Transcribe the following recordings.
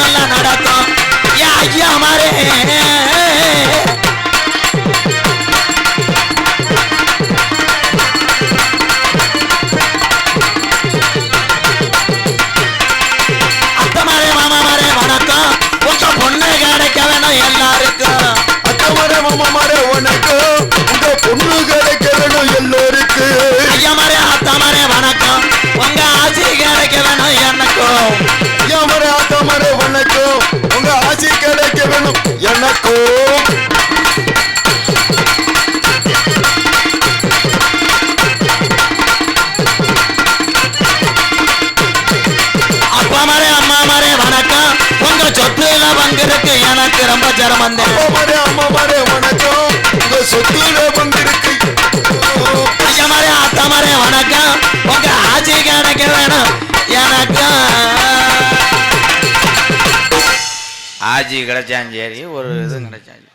நல்லா நடக்கும் ஐயா மாரே அத்தை மாரே மாமா மாரே வணக்கம் உங்க பொண்ணு கிடைக்க வேணும் எல்லாருக்கும் அத்தை மாரே மாமா மாரே வணக்கம் உங்க பொண்ணு கிடைக்க வேணும் எல்லோருக்கும் ஐயா மாரே அத்தை மாரே வணக்கம் உங்க ஆட்சி கிடைக்க வேணும் எனக்கும் ஐயா மாரே அத்தை மாரே வணக்கம் உங்க ஆட்சி கிடைக்க வேணும் எனக்கும் அப்பா மாரே அம்மா மாரே வணக்கம் உங்க சொத்துல பங்கு இருக்கு எனக்கு ரொம்ப சிரமம் அப்பா மாரே அம்மா மாரே வணக்கம் உங்க சொத்துல பங்கு இருக்கு ஐயா மாரே அத்தா மாரே வணக்கம் உங்க ஆட்சி கிடைக்க வேணும் எனக்கு ஆட்சி கிடைச்சாலும் சரி ஒரு இது கிடைச்சாலும்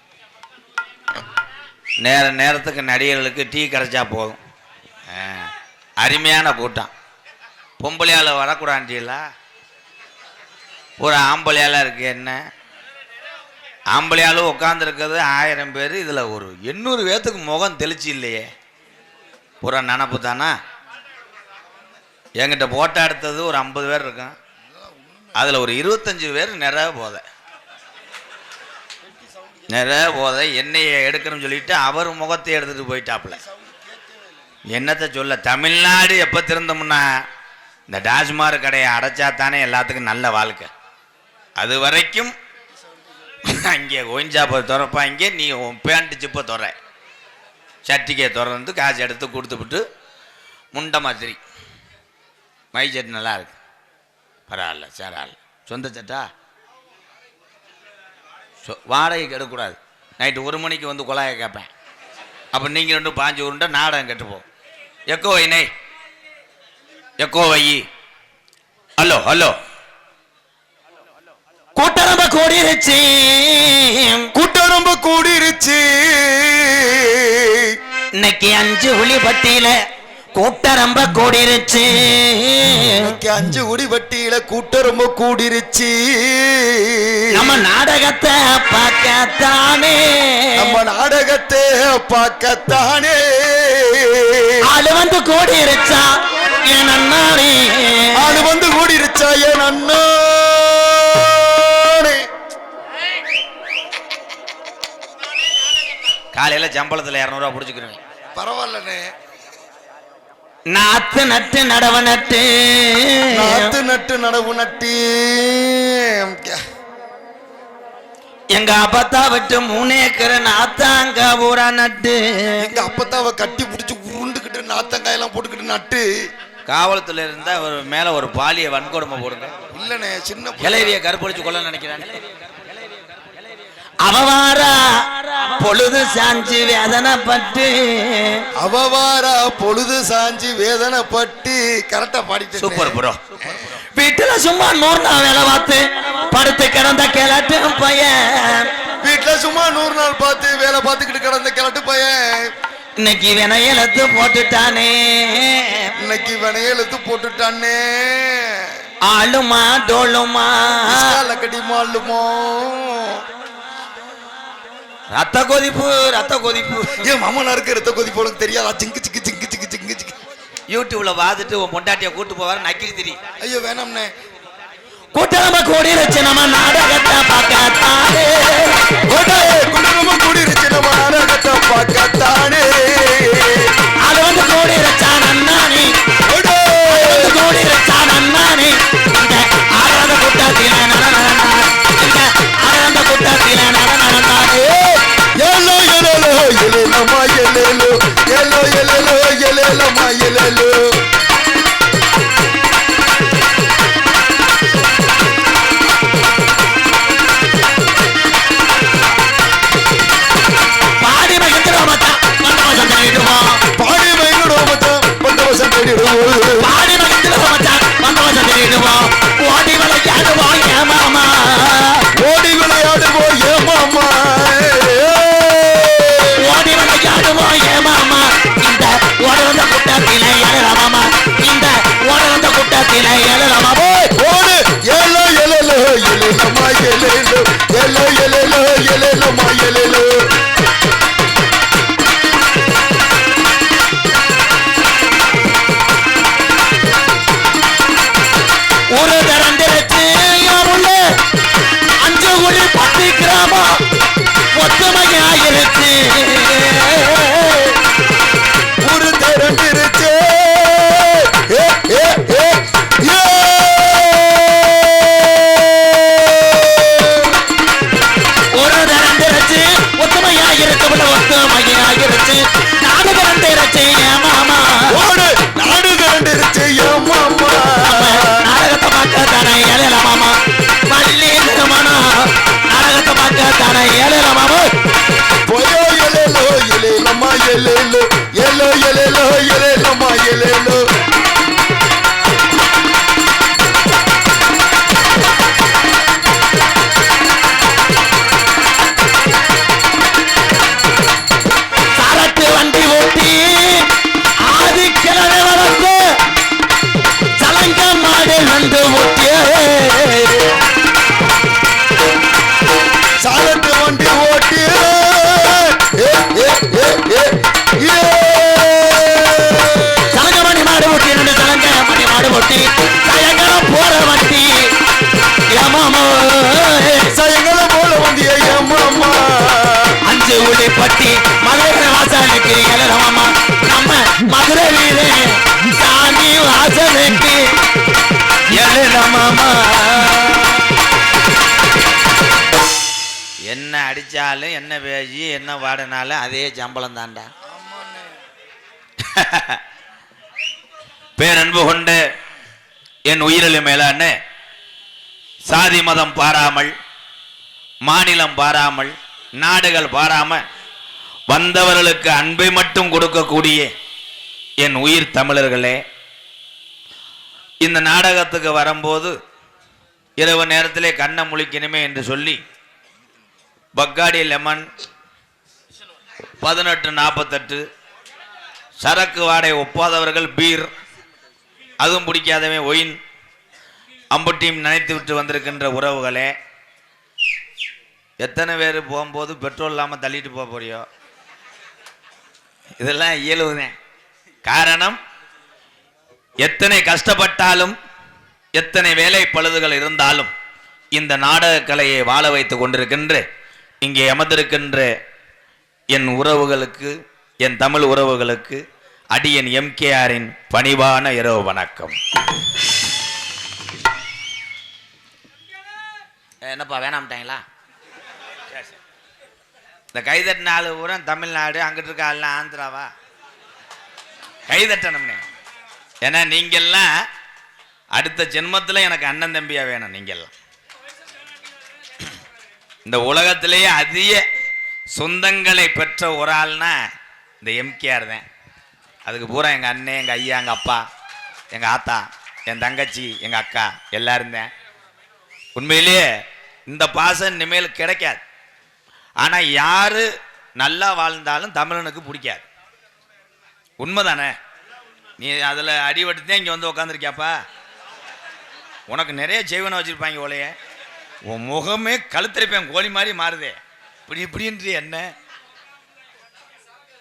நேரத்துக்கு நடிகர்களுக்கு டீ கிடைச்சா போதும். அருமையான கூட்டம். பொம்பளையால் வரக்கூடாண்டிங்களா ஒரு ஆம்பளையாலாம் இருக்கு. என்ன ஆம்பளையாலும் உட்காந்துருக்கிறது 1000 பேர், இதில் ஒரு 800 பேர்த்துக்கு முகம் தெளிச்சு இல்லையே. பூரா நினப்பு தானா? என்கிட்ட போட்டோ எடுத்தது ஒரு 50 பேர் இருக்கான், அதில் ஒரு 25 பேர் நிறைய போதை எண்ணெயை எடுக்கணும்னு சொல்லிட்டு அவர் முகத்தை எடுத்துகிட்டு போயிட்டாப்புல. என்னத்தை சொல்ல, தமிழ்நாடு எப்போ திருந்தோம்னா இந்த டாஸ்மாக் கடையை அடைச்சா தானே எல்லாத்துக்கும் நல்ல வாழ்க்கை. அது வரைக்கும் அங்கே ஒயின்சாப்பை திறப்பாங்க, நீ பேண்ட்டு சிப்பை துற, சட்டிக்கை திறந்து காசு எடுத்து கொடுத்துவிட்டு முண்டை மாதிரி மை சட்டு நல்லா இருக்கு, பரவாயில்ல சேரால் சொந்த சட்டா வாடகைக்கு எடுக்கக்கூடாது. நைட்டு 1 மணிக்கு வந்து குழாயை கேட்பேன். அப்போ நீங்கள் 2 5 உருண்டை நாடகம் கெட்டுப்போம். எக்கோ வைனே எக்கோ வை. ஹலோ ஹலோ கூட்டம் ரொம்ப கூடிருச்சு, கூட்டம் ரொம்ப கூடிருச்சு. இன்னைக்கு 5 உளிப்பட்டியில கூட்டம் ரொம்ப கூடிருச்சு. 5 உளிப்பட்டியில கூட்டம் ரொம்ப கூடிருச்சு. நம்ம நாடகத்தை பார்க்கத்தானே, நம்ம நாடகத்தை பார்க்கத்தானே ஆளு வந்து கூடிருச்சா என் அண்ணானே, ஆளு வந்து கூடிருச்சா என் அண்ணானே. காலையில சம்பளத்தில் 200 ரூபா பிடிச்சிக்கிறேன். பரவாயில்லண்ணே. நாத்து நட்டு நடவு நட்டு, நாத்து நட்டு நடவு நட்டு. எங்க அப்பத்தா விட்டு 3 ஏக்கர் நாத்தாங்க பூரா நட்டு, எங்க அப்பத்தாவை கட்டி பிடிச்சி உருண்டுக்கிட்டு நாத்தங்காயெல்லாம் போட்டுக்கிட்டு நட்டு. காவலத்துல இருந்தா ஒரு மேல ஒரு பாலிய வன்கொடுமை போடுங்க. இல்லண்ணே, சின்ன இளைவிய கருப்படிச்சு கொள்ள நினைக்கிறாங்க. அவவாரா பொழுது சாஞ்சி வேதனைப்பட்டு, அவவாரா பொழுது சாஞ்சி வேதனைப்பட்டு. கரெக்டா பாடிட்டு. Super bro. வீட்டுல சும்மா 100 நாள் வேலை பார்த்து படுத்து கிடந்த கிளட்டு பையன், வீட்டுல சும்மா 100 நாள் பார்த்து வேலை பார்த்துக்கிட்டு கிடந்த கிளட்டு பையன் இன்னைக்கு வினையெழுத்து போட்டுட்டானே, இன்னைக்கு வினையெழுத்து போட்டுட்டானே. ஆளுமா டோளுமா கடி மாளுமோ. ரத்த கொதிப்பு ரத்த கொதிப்பு. ஏன் மாமனாருக்கு ரத்த கொதிப்பு உனக்கு தெரியாதா? சிங்கு சிக்கு சிங்கு சிக்கு சிங்கு சிக்கு. யூடியூப்ல பார்த்துட்டு உன் பொண்டாட்டிய கூட்டு போவாரு நக்கிரி திரி. ஐயோ வேணாம்னே. கூட்டமா கூடிருச்சு நம்ம நாடகத்தை பார்க்கத்தானே, குடும்பமா கூடிருச்சு நம்ம நாடகத்தை பார்க்கத்தானே. அது வந்து கூடிருச்சா நன்னானே, கூடிருச்சா நன்னானே. இந்த ஆறாத கூட்டத்தில ஆறாந்த கூட்டத்தில நடந்தாரு. எல்லோ எல்லோ எலேலமா எலேலோ, எல்லோ எல்லோ எலேலமா எலேலோ. மாப்பிள்ள ஒத்து மையாகிருச்சு நாடு கண்டிருச்சு மாமா ஓடு நாடு கண்டிருச்சு மாமா நாடகத்தை பார்க்க தானே ஏழல மாமா வள்ளி திருமணம் நாடகத்தை பார்க்க தானே ஏழல மாமா போயோ எலேலோ எலேலம்மா எலேலோ எலோ எலேலோ எலேலம்மா எலேலோ சரக்கு வண்டி ஓட்டி ஆதி கிழமை வளர்த்து சலங்க மாடு வந்து ஓட்டிய சாலட்டு வண்டி ஓட்டி சலங்க மணி மாடு ஓட்டி ரெண்டு சலங்க மணி மாடு ஓட்டி சாயங்காலம் போற வண்டி ஏமாமோ சாயங்காலம் போல வந்திய மாமா அஞ்சு உளி பட்டி மதுரை வாசலுக்கு எழுதமாமா நம்ம மதுரை வீரே சாமி வாசலுக்கு எழுதமாமா என்ன அடிச்சாலும் என்ன பேசி என்ன வாடினாலும் அதே சம்பளம் தாண்டா. பேரன்பு கொண்டு என் உயிரிழு மேலான்னு சாதி மதம் பாராமல் மாநிலம் பாராமல் நாடுகள் பாராம வந்தவர்களுக்கு அன்பை மட்டும் கொடுக்கக்கூடிய என் உயிர் தமிழர்களே, இந்த நாடகத்துக்கு வரும்போது இரவு நேரத்திலே கண்ணை முழிக்கணுமே என்று சொல்லி பக்காடி லெமன் 1848 சரக்கு வாடை ஒப்பாதவர்கள் பீர், அதுவும் பிடிக்காதவன் ஒயின், அம்புட்டியும் நினைத்து விட்டு வந்திருக்கின்ற உறவுகளே, எத்தனை பேர் போகும்போது பெட்ரோல் இல்லாமல் தள்ளிட்டு போக போறியோ? இதெல்லாம் இயல்புதான். காரணம், எத்தனை கஷ்டப்பட்டாலும் எத்தனை வேலை பழுதுகள் இருந்தாலும் இந்த நாடக கலையை வாழ வைத்துக் கொண்டிருக்கின்ற இங்கே அமர்ந்திருக்கின்ற என் உறவுகளுக்கு, என் தமிழ் உறவுகளுக்கு அடியன் எம்கேஆரின் பணிவான இரவு வணக்கம். என்னப்பா வேணாம்ட்டாங்களா? இந்த கைதட்டின ஆளு பூரா தமிழ்நாடு, அங்கிட்டு இருக்க ஆள்லாம் ஆந்திராவா? கைதட்டணும்னே. ஏன்னா நீங்கெல்லாம் அடுத்த ஜென்மத்தில் எனக்கு அண்ணன் தம்பியா வேணும். நீங்கெல்லாம் இந்த உலகத்திலேயே அதிக சொந்தங்களை பெற்ற ஒரு ஆள்னா இந்த எம்கேஆர் தான். அதுக்கு பூரா எங்கள் அண்ணன், எங்கள் ஐயா, எங்கள் அப்பா, எங்கள் ஆத்தா, என் தங்கச்சி, எங்கள் அக்கா எல்லாரும் தான். உண்மையிலேயே இந்த பாசம் இனிமேல் கிடைக்காது. ஆனால் யாரு நல்லா வாழ்ந்தாலும் தமிழனுக்கு பிடிக்காது. உண்மைதானே? நீ அதில் அடிபட்டு தான் இங்கே வந்து உக்காந்துருக்கியாப்பா. உனக்கு நிறைய செய்வனை வச்சுருப்பாங்க ஓலையே. உன் முகமே கழுத்திருப்பேன் கோழி மாதிரி மாறுதே, இப்படி இப்படின்ற என்ன?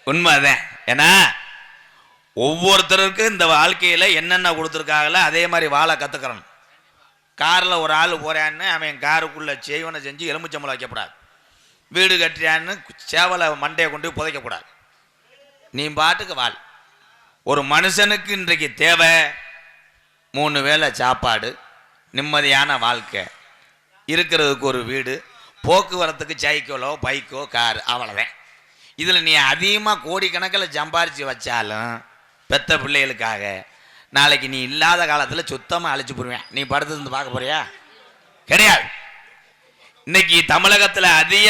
உண்மைதான். ஏன்னா ஒவ்வொருத்தருக்கும் இந்த வாழ்க்கையில் என்னென்ன கொடுத்துருக்காங்களோ அதே மாதிரி வாழ கற்றுக்கிறோம். காரில் ஒரு ஆள் போகிறான்னு அவன் காருக்குள்ளே செய்வனை செஞ்சு எலும்புச்சம்பளம் வைக்கக்கூடாது. வீடு கட்டுறான்னு சேவலை மண்டையை கொண்டு புதைக்கக்கூடாது. நீ பாட்டுக்கு வாழ். ஒரு மனுஷனுக்கு இன்றைக்கு தேவை 3 வேளை சாப்பாடு, நிம்மதியான வாழ்க்கை, இருக்கிறதுக்கு ஒரு வீடு, போக்குவரத்துக்கு சைக்கிளோ பைக்கோ கார், அவ்வளோதான். இதில் நீ அதிகமாக கோடிக்கணக்கில் சம்பாரித்து வச்சாலும் பெத்த பிள்ளைகளுக்காக நாளைக்கு நீ இல்லாத காலத்தில் சுத்தமாக அழைச்சி போடுவேன். நீ படுத்து இருந்து பார்க்க போறியா? கிடையாது. இன்னைக்கு தமிழகத்தில் அதிக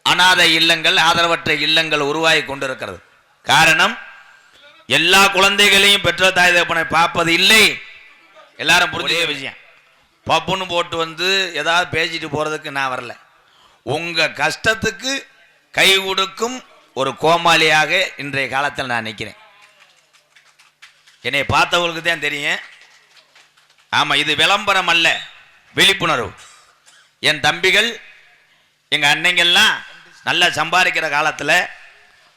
அநாதை இல்லங்கள், ஆதரவற்ற இல்லங்கள் உருவாகி கொண்டிருக்கிறது. காரணம், எல்லா குழந்தைகளையும் பெற்றோர் தாய் தகப்பனை பார்ப்பது இல்லை. எல்லாரும் புரிஞ்ச விஷயம். பப்புன்னு போட்டு வந்து ஏதாவது பேசிட்டு போறதுக்கு நான் வரல. உங்க கஷ்டத்துக்கு கை கொடுக்கும் ஒரு கோமாளியாக இன்றைய காலத்தில் நான் நிற்கிறேன். என்னை பார்த்தவங்களுக்கு தான் தெரியும். ஆமா, இது விளம்பரம் அல்ல, விழிப்புணர்வு. என் தம்பிகள், எங்க அன்னைங்கள்லாம் நல்லா சம்பாதிக்கிற காலத்தில்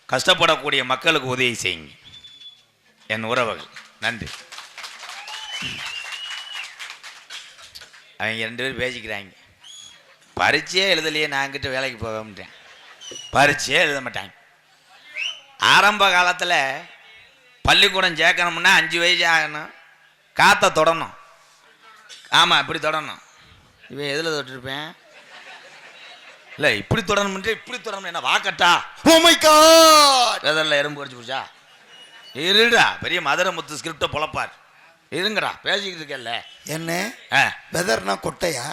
கஷ்டப்படக்கூடிய மக்களுக்கு உதவி செய்யுங்க. என் உறவுகள் நன்றி. அவங்க 2 பேரும் பேசிக்கிறாங்க. பரீட்சையே எழுதலையே, நான் கிட்ட வேலைக்கு போகட்டேன். பரீட்சையே எழுத மாட்டாங்க. ஆரம்ப காலத்தில் பள்ளிக்கூடம் சேர்க்கணும்னா 5 வயசு ஆகணும், காற்றை தொடணும். ஆமாம், இப்படி தொடணும். இவன் எதில் தொட்டிருப்பேன்? இல்ல இப்படி தொடரணும் இப்படி தொடரணும் என்ன வாக்கட்டா Oh my God! வெதர்ல எறும்பு கடிச்சு போச்சா இருடா பெரிய மதுரை முத்து ஸ்கிரிப்ட பொழப்பார் இருங்கடா பேசிக்கிட்டு இருக்கல என்ன வெதர்னா கொட்டையா?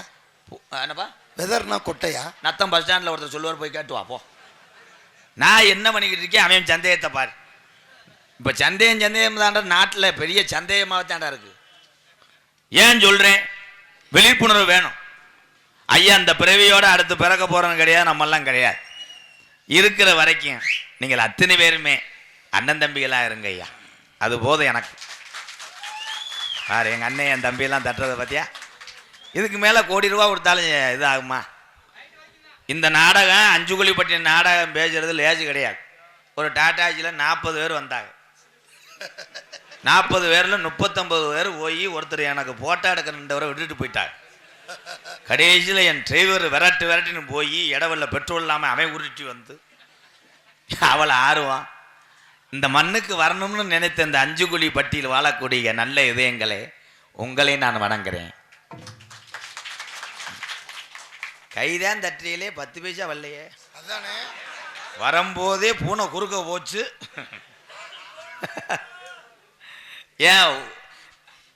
என்னப்பா வெதர்னா கொட்டையா? நத்தம் பஸ் ஸ்டாண்ட்ல ஒருத்தர் சொல்லுவார் போய் கேட்டு வா போ. நான் என்ன பண்ணிக்கிட்டு இருக்கேன் அவன் சந்தேகத்தை பாரு. இப்ப சந்தேகம் தாண்டா நாட்டில் பெரிய சந்தேகமாக தாண்டா இருக்கு. ஏன் சொல்றேன் விழிப்புணர்வு வேணும். ஐயா அந்த பிறவியோட அடுத்து பிறக்க போறவங்க கிடையாது, நம்மெல்லாம் கிடையாது. இருக்கிற வரைக்கும் நீங்கள் அத்தனை பேருமே அண்ணன் தம்பிகளா இருங்க ஐயா, அது போதும் எனக்கு. பாரு எங்க அண்ணன் என் தம்பியெல்லாம் தட்டுறதை பார்த்தியா? இதுக்கு மேல கோடி ரூபா கொடுத்தாலும் இது ஆகுமா? இந்த நாடகம் அஞ்சுகுழிப்பட்டி நாடகம் பேசுறது லேசு கிடையாது. ஒரு டாட்டாஜியில் 40 பேர் வந்தாங்க. 40 பேர்ல 39 பேர் போய் ஒருத்தர் எனக்கு போட்டோ எடுக்கிறவரை விட்டுட்டு போயிட்டாங்க. கடைசியில் என் டிரைவர் விரட்டுன்னு போய் இடவெல்ல பெட்ரோல் இல்லாமல் அவன் உருட்டி வந்து அவளை ஆர்வம் இந்த மண்ணுக்கு வரணும்னு நினைத்த இந்த அஞ்சுகுழி பட்டியில் வாழக்கூடிய நல்ல இதயங்களே, உங்களை நான் வணங்குறேன். கைதான் தட்டிலே 10 பைசா வரலையே, வரும்போதே பூனை குறுக்க போச்சு. ஏன்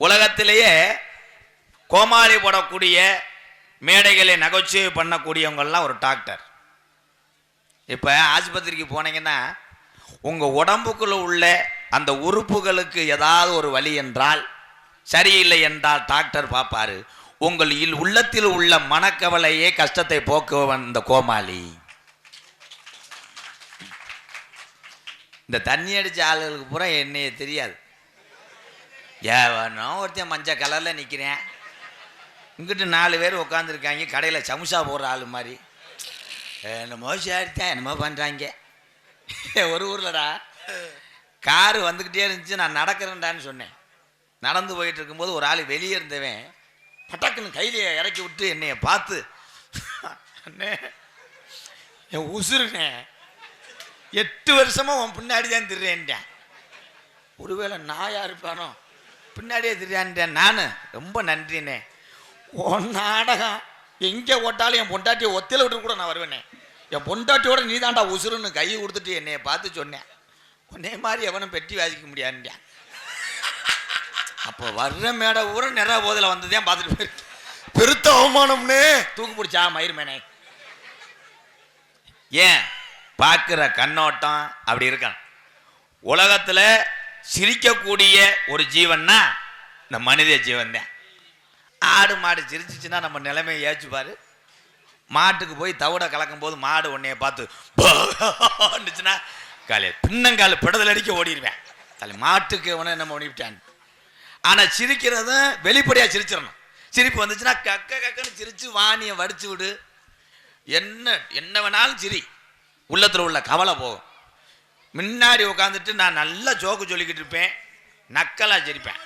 உலகத்திலேயே கோமாளி போடக்கூடிய மேடைகளை நகைச்சுவை பண்ணக்கூடியவங்கெல்லாம் ஒரு டாக்டர். இப்போ ஆஸ்பத்திரிக்கு போனீங்கன்னா உங்கள் உடம்புக்குள்ள உள்ள அந்த உறுப்புகளுக்கு ஏதாவது ஒரு வலி என்றால், சரியில்லை என்றால் டாக்டர் பார்ப்பாரு. உங்கள் உள்ளத்தில் உள்ள மனக்கவலையே கஷ்டத்தை போக்குவன் இந்த கோமாளி. இந்த தண்ணி அடித்த ஆளுகளுக்கு பூரா என்னையே தெரியாது. ஏவனோ ஒருத்தன் மஞ்சள் கலரில் நிற்கிறேன், இங்கிட்டு 4 பேர் உட்காந்துருக்காங்க கடையில் சமுசா போடுற ஆள் மாதிரி. என்னமோ சேர்த்தேன் என்னமோ பண்ணுறாங்க. ஒரு ஊர்லடா காரு வந்துக்கிட்டே இருந்துச்சு, நான் நடக்கிறேன்டான்னு சொன்னேன். நடந்து போயிட்டு இருக்கும்போது ஒரு ஆள் வெளியே இருந்தவன் பட்டாக்குன்னு கையிலேயே இறக்கி விட்டு என்னைய பார்த்து, அண்ணே என் உசுருண்ணே 8 வருஷமா உன் பின்னாடி தான் திரிறேன்ட்டேன். ஒருவேளை நாயா இருப்பானோ பின்னாடியே திரியான்ட்டேன். நான் ரொம்ப நன்றிண்ணே, உன் நாடகம் எங்கே ஓட்டாலும் என் பொண்டாட்டியை ஒத்தையில் விட்டு கூட நான் வருவேனே, என் பொண்டாட்டியோட நீ தாண்டா உசுருன்னு கையை கொடுத்துட்டு என்னைய பார்த்து சொன்னேன். உன்னே மாதிரி எவனும் பெட்டி வாசிக்க முடியாதுன்ட்டேன். அப்போ வர்ற மேடை ஊர நிறைய போதில் வந்ததே பார்த்துட்டு போயிருக்கு. பெருத்த அவமானம்னே. தூக்கு பிடிச்சா மயிர்மேனே. ஏன் பார்க்குற கண்ணோட்டம் அப்படி இருக்கான். உலகத்தில் சிரிக்கக்கூடிய ஒரு ஜீவன்னா இந்த மனித ஜீவன் தான். ஆடு மாடு சிரிச்சிச்சுன்னா நம்ம நிலைமையை ஏச்சு பாரு. மாட்டுக்கு போய் தவிட கலக்கும் போது மாடு உன்னைய பார்த்துச்சுன்னா காலையில் பின்னங்கால பிடதல் அடிக்க ஓடிடுவேன். மாட்டுக்கு உன என்ன ஓடிவிட்டான். ஆனால் சிரிக்கிறதும் வெளிப்படையாக சிரிச்சிடணும். சிரிப்பு வந்துச்சுன்னா கக்க கக்கன்னு சிரிச்சு வாணியை வடிச்சு விடு. என்ன வேணாலும் சிரி, உள்ளத்தில் உள்ள கவலை போகும். முன்னாடி உட்காந்துட்டு நான் நல்லா ஜோக்கு சொல்லிக்கிட்டு இருப்பேன், நக்கலாக சிரிப்பேன்.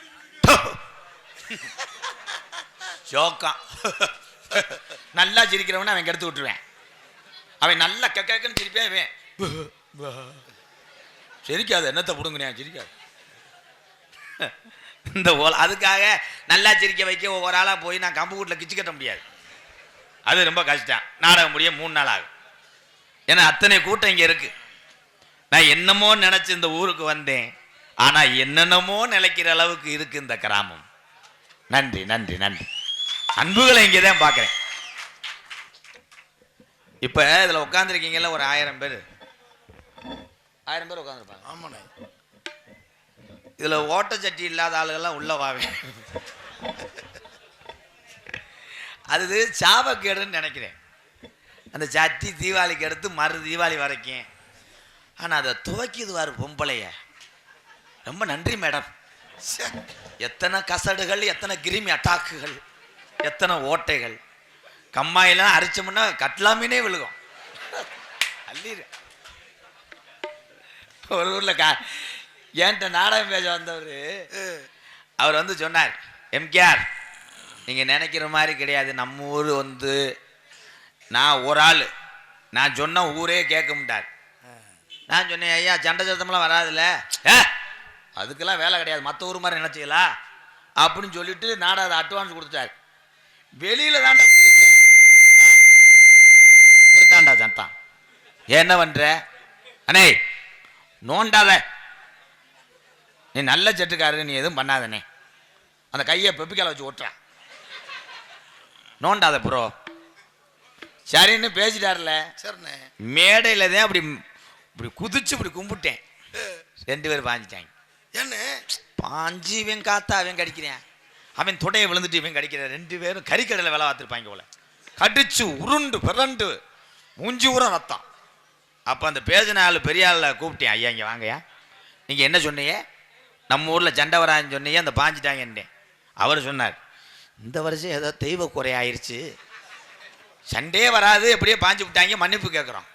ஜோக்கம் நல்லா சிரிக்கிறவன அவன் கெடுத்து விட்டுருவேன். அவன் நல்லா கக்கன்னு சிரிப்பேன். அவன் சிரிக்காது, என்னத்தை பிடுங்குனேன் சிரிக்காது. இந்த அதுக்காக நல்லா சிரிக்க வைக்க ஒவ்வொரு ஆளாக போய் நான் கம்பு கூட்டில் கிச்சு கட்ட முடியாது. அது ரொம்ப கஷ்டம். நாடகம் முடிய 3 நாள் ஆகும். ஏன்னா அத்தனை கூட்டம் இங்கே இருக்கு. நான் என்னமோ நினைச்சு இந்த ஊருக்கு வந்தேன், ஆனால் என்னென்னமோ நினைக்கிற அளவுக்கு இருக்கு இந்த கிராமம். நன்றி நன்றி நன்றி. அன்புகளை இங்கே தான் பார்க்குறேன். இப்போ இதில் உட்காந்துருக்கீங்கல்ல ஒரு 1000 பேர் உட்காந்துருப்பாங்க. ஆமாண்ணே. இதில் ஓட்டச்சட்டி இல்லாத ஆளுகள்லாம் உள்ள வாவே. அது சாபக்கேடுன்னு நினைக்கிறேன். அந்த சட்டி தீபாவளிக்கு எடுத்து மறு தீபாவளி வரைக்கும். ஆனால் அதை துவக்கிதுவார் பொம்பளைய. ரொம்ப நன்றி மேடம். எத்தனை கசடுகள், எத்தனை கிருமி அட்டாக்குகள், எத்தனை ஓட்டைகள். கம்மாயெல்லாம் அரிச்சோம்னா கட்லாமீனே விழுகும். அள்ளிடு. ஒரு ஊரில் ஏன்ட்ட நாடகம் பேச வந்தவர் அவர் வந்து சொன்னார், எம்கேஆர் நீங்கள் நினைக்கிற மாதிரி கிடையாது. நம்ம ஊர் வந்து நான் ஒரு ஆள், நான் சொன்ன ஊரே கேட்க மாட்டார். நான் சொன்னேன், ஐயா சண்டை சத்தமெல்லாம் வராதுல்ல, அதுக்கெல்லாம் வேலை கிடையாது, மற்ற ஊர் மாதிரி நினச்சிக்கலாம் அப்படின்னு சொல்லிட்டு நாடகம் அட்வான்ஸ் கொடுத்துட்டார். வெளியில் தாண்டா என்ன பண்ற அண்ணே? நோண்டாத, நீ நல்ல செட்டுக்காரரு, நீ எதுவும் பண்ணாதனே. அந்த கையை பெப்பிக்கால வச்சு ஓட்டுற, நோண்டாத ப்ரோ. சரின்னு பேசிட்டார்ல. சரிண்ணே. மேடையில் தான் அப்படி இப்படி குதிச்சு இப்படி கும்பிட்டேன். 2 பேரும் பாஞ்சிட்டாங்க. என்ன பாஞ்சு இவன் காத்தா அவன் கடிக்கிறேன், அவன் தொடையை விழுந்துட்டு இவன் கடிக்கிறேன். 2 பேரும் கறிக்கடையில் வேலை பார்த்துருப்பாங்க போல. கடிச்சு உருண்டு பிறண்டு மூஞ்சி ஊரம் ரத்தம். அப்போ அந்த பேசின ஆள் பெரிய ஆளில் கூப்பிட்டேன். ஐயா இங்கே வாங்கய்யா, நீங்கள் என்ன சொன்னீங்க? நம்ம ஊரில் சண்டை வரான்னு சொன்னீங்க, அந்த பாஞ்சிட்டாங்கன்னே. அவர் சொன்னார், இந்த வருஷம் ஏதோ தெய்வ குறை ஆயிடுச்சு, சண்டே வராது, எப்படியே பாஞ்சு விட்டாங்க, மன்னிப்பு கேட்குறோம்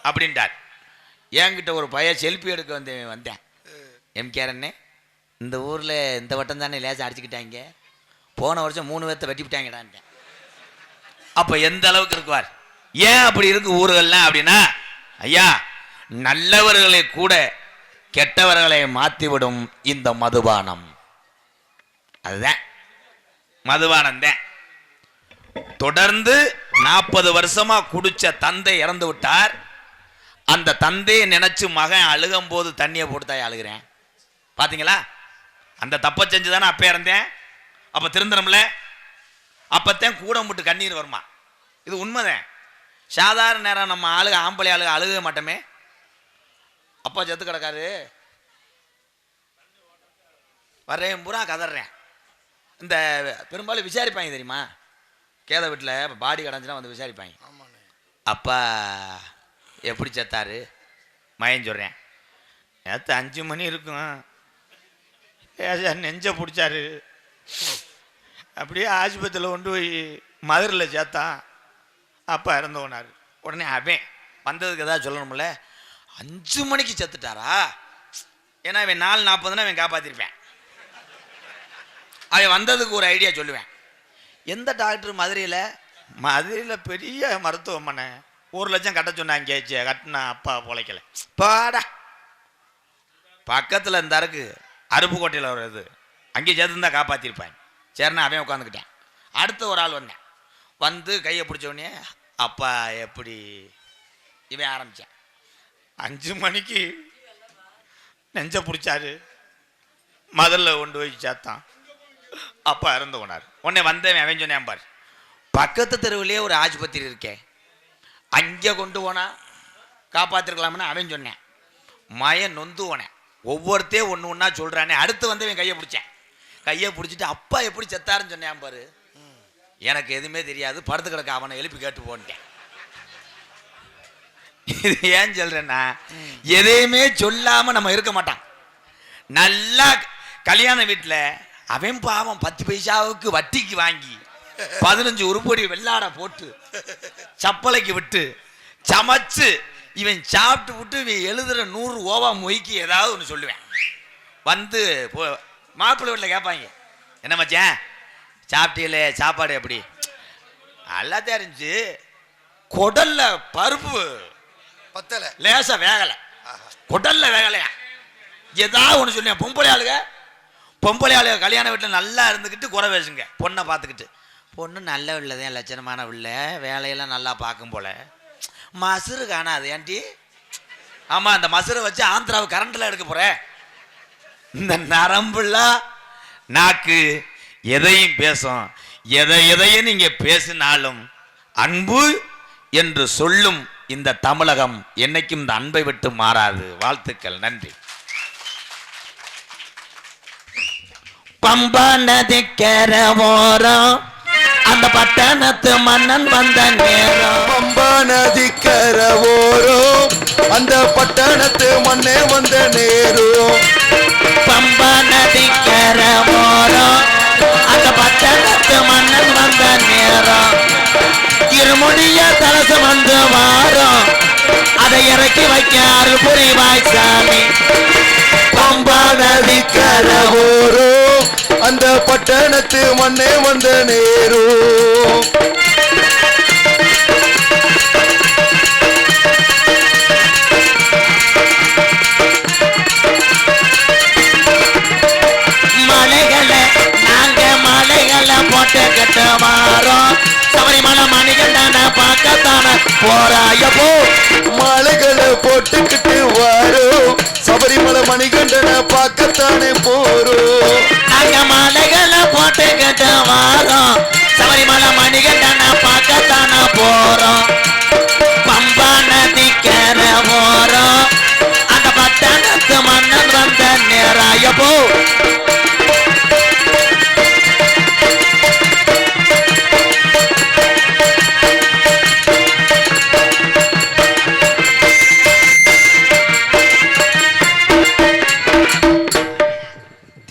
அப்படின்ட்டார். என்கிட்ட ஒரு பையன் செல்ஃபி எடுக்க வந்தேன். எம்கேரண்ணே, இந்த ஊரில் இந்த வட்டம் தானே லேசாக அடிச்சுக்கிட்டாங்க, போன வருஷம் 3 பேர்த்த வெட்டி விட்டாங்கடான்ட்டேன். அப்போ எந்த அளவுக்கு இருக்குவார்? ஏன் அப்படி இருக்கு ஊர்கள்லாம் அப்படின்னா, ஐயா நல்லவர்களை கூட கெட்டவர்களை மாற்றிவிடும் இந்த மதுபானம். அதுதான் மதுபானம் தான். தொடர்ந்து 40 வருஷமா குடிச்ச தந்தை இறந்து விட்டார். அந்த தந்தையை நினைச்சு மகன் அழுகும் போது தண்ணியை போட்டு தான் அழுகிறேன். பாத்தீங்களா? அந்த தப்பை செஞ்சு தானே அப்ப இறந்தேன். அப்ப திருந்தனம்ல, அப்பத்தான் கூட முட்டு கண்ணீர் வருமா. இது உண்மைதான். சாதாரண நேரம் நம்ம ஆம்பளை அழுக மாட்டோமே. அப்பா செத்து கிடக்காரு, வர்றேன் பூரா கதறேன். இந்த பெரும்பாலும் விசாரிப்பாங்க தெரியுமா, கேத வீட்டில் பாடி கடைஞ்சுனா வந்து விசாரிப்பாங்க. அப்பா எப்படி செத்தாரு? மயன் சொல்கிறேன், நேற்று 5 மணி இருக்கும், நெஞ்ச பிடிச்சாரு, அப்படியே ஆஸ்பத்திரியில் கொண்டு போய் மதுரையில் சேர்த்தான், அப்பா இறந்து போனார். உடனே அவன் வந்ததுக்கு ஏதாவது சொல்லணும்ல, 5 மணிக்கு செத்துட்டாரா? ஏன்னா இவன் 4:40 அவன் காப்பாற்றிருப்பேன். அவன் வந்ததுக்கு ஒரு ஐடியா சொல்லுவேன். எந்த டாக்டர்? மதுரையில் பெரிய மருத்துவமனை, 1 லட்சம் கட்ட சொன்னாங்க, கட்டினா அப்பா பொழைக்கல. பாடா பக்கத்தில் இந்த அருக்கு அருப்புக்கோட்டையில் ஒரு இது, அங்கேயே சேர்த்துருந்தா காப்பாற்றிருப்பாங்க. சரிண்ணா அவன் உட்காந்துக்கிட்டேன். அடுத்த ஒரு ஆள் வந்தேன், வந்து கையை பிடிச்சோடனே அப்பா எப்படி இவன் ஆரம்பித்தேன். 5 மணிக்கு நெஞ்ச பிடிச்சாரு, மதுரையில் கொண்டு போய் சேர்த்தான், அப்பா இறந்து போனார். உடனே வந்தவன் அவன் சொன்னேன், பார் பக்கத்து தெருவிலே ஒரு ஆஸ்பத்திரி இருக்கேன், அங்கே கொண்டு போனா காப்பாற்றிருக்கலாம்னு அவன் சொன்னேன். மயன் நொந்து போனேன். ஒவ்வொருத்தே ஒன்று ஒன்றா சொல்கிறானே. அடுத்து வந்து இவன் கையை பிடிச்சேன். கையை பிடிச்சிட்டு அப்பா எப்படி செத்தாருன்னு சொன்னேன் பாரு. எனக்கு எதுவுமே தெரியாது, படுத்து கிடக்க, அவனை எழுப்பி கேட்டு போன்ட்டேன். இது ஏன் சொல்றேன்னா, எதையுமே சொல்லாம நம்ம இருக்க மாட்டான். நல்லா கல்யாண வீட்டில் அவன் பாவம் 10 பைசாவுக்கு வட்டிக்கு வாங்கி 15 உருப்படி வெள்ளாட போட்டு சப்பலைக்கு விட்டு சமைச்சு இவன் சாப்பிட்டு விட்டு இவன் எழுதுற 100 ஓவா மொய்க்கு ஏதாவது ஒன்று சொல்லுவேன். வந்து மாப்பிள்ளை வீட்டில் கேட்பாங்க, என்ன மச்சான் சாப்பிட்டீங்களே, சாப்பாடு எப்படி? எல்லாத்தையும் இருந்துச்சு, குடல்ல பருப்பு பத்தலை, லேசா வேகலை, குடல்ல வேகலையா, ஏதாவது ஒன்று சொல்லுவேன். பொம்பளை ஆளுக கல்யாண வீட்டில் நல்லா இருந்துக்கிட்டு குறை பேசுங்க. பொண்ணை பார்த்துக்கிட்டு, பொண்ணு நல்ல உள்ளதான், லட்சணமான உள்ள, வேலையெல்லாம் நல்லா பார்க்கும் போல, மசுறு காணாது ஏன்டி? ஆமா, அந்த மசுரை வச்சு ஆந்திராவை கரண்ட்ல எடுக்க போற. இந்த நரம்புலாம் நாக்கு எதையும் பேசும். எதையும் நீங்க பேசினாலும் அன்பு என்று சொல்லும் இந்த தமிழகம் என்னைக்கும் இந்த அன்பை விட்டு மாறாது. வாழ்த்துக்கள், நன்றி. பம்பா நதிக்கர ஓரம் அந்த பட்டணத்து மன்னன் வந்த நேரம், பம்பா நதிக்கர ஓரம் அந்த பட்டணத்து மண்ணே வந்த நேரம், பம்பா நதிக்கர ஓரம் அந்த பட்டணத்து மன்னன் வந்த நேரம், இருமுடிய தலசம் வந்து வாரம் அதை இறக்கி வைக்க அருள் புரிவாய் சாமி. பம்பா நதிக்கர ஓரம் அந்த பட்டணத்து மண்ணே வந்த நேரம், மலைகளை நாங்க மலைகளை போட்டு கட்ட வாரோம், சபரிமலை மணிகள் தானே பார்க்கத்தான போறாயப்போ மாலைகளை போட்டுக்கிட்டு வாரோம் சபரிமலை மணிகண்டனை பார்க்கத்தானே போறோம் நாங்க மாலைகளை போட்டுக்கிட்டு வாரோம் சபரிமலை மணிகண்டனை பார்க்கத்தானே போறோம் பம்பா நதிக்கர போறோம் அந்த பட்டணத்து மன்னன் வந்த நேராயப்போ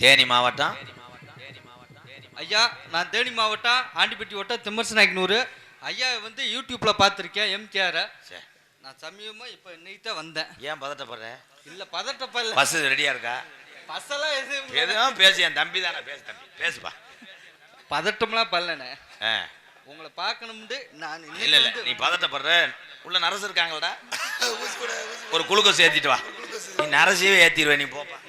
தேனி மாவட்டம் ஐயா, நான் தேனி மாவட்டம் ஆண்டிப்பட்டி வட்டம் திம்மரசநாயக்கனூர். ஐயா வந்து யூடியூப்ல பார்த்துருக்கேன் எம்கேஆர். நான் சமயமா இப்போ இன்னைக்கு தான் வந்தேன். ஏன் பதட்டப்படுற? இல்லை பதட்டப்படல. பஸ் ரெடியா இருக்கா? பஸ்ஸெல்லாம் எதுவும் பேசு, என் தம்பி தானே. பேசு தம்பி, பேசுப்பா. பதட்டம்லாம் பல்லண்ணே. உங்களை பார்க்கணும்னு நான் இல்லை இல்லை, நீ பதட்டப்படுற. உள்ள நரசு இருக்காங்களடா, ஒரு குளுக்கோஸ் ஏற்றிட்டு வா. நீ நரசையே ஏற்றிடுவேன், நீ போப்பா.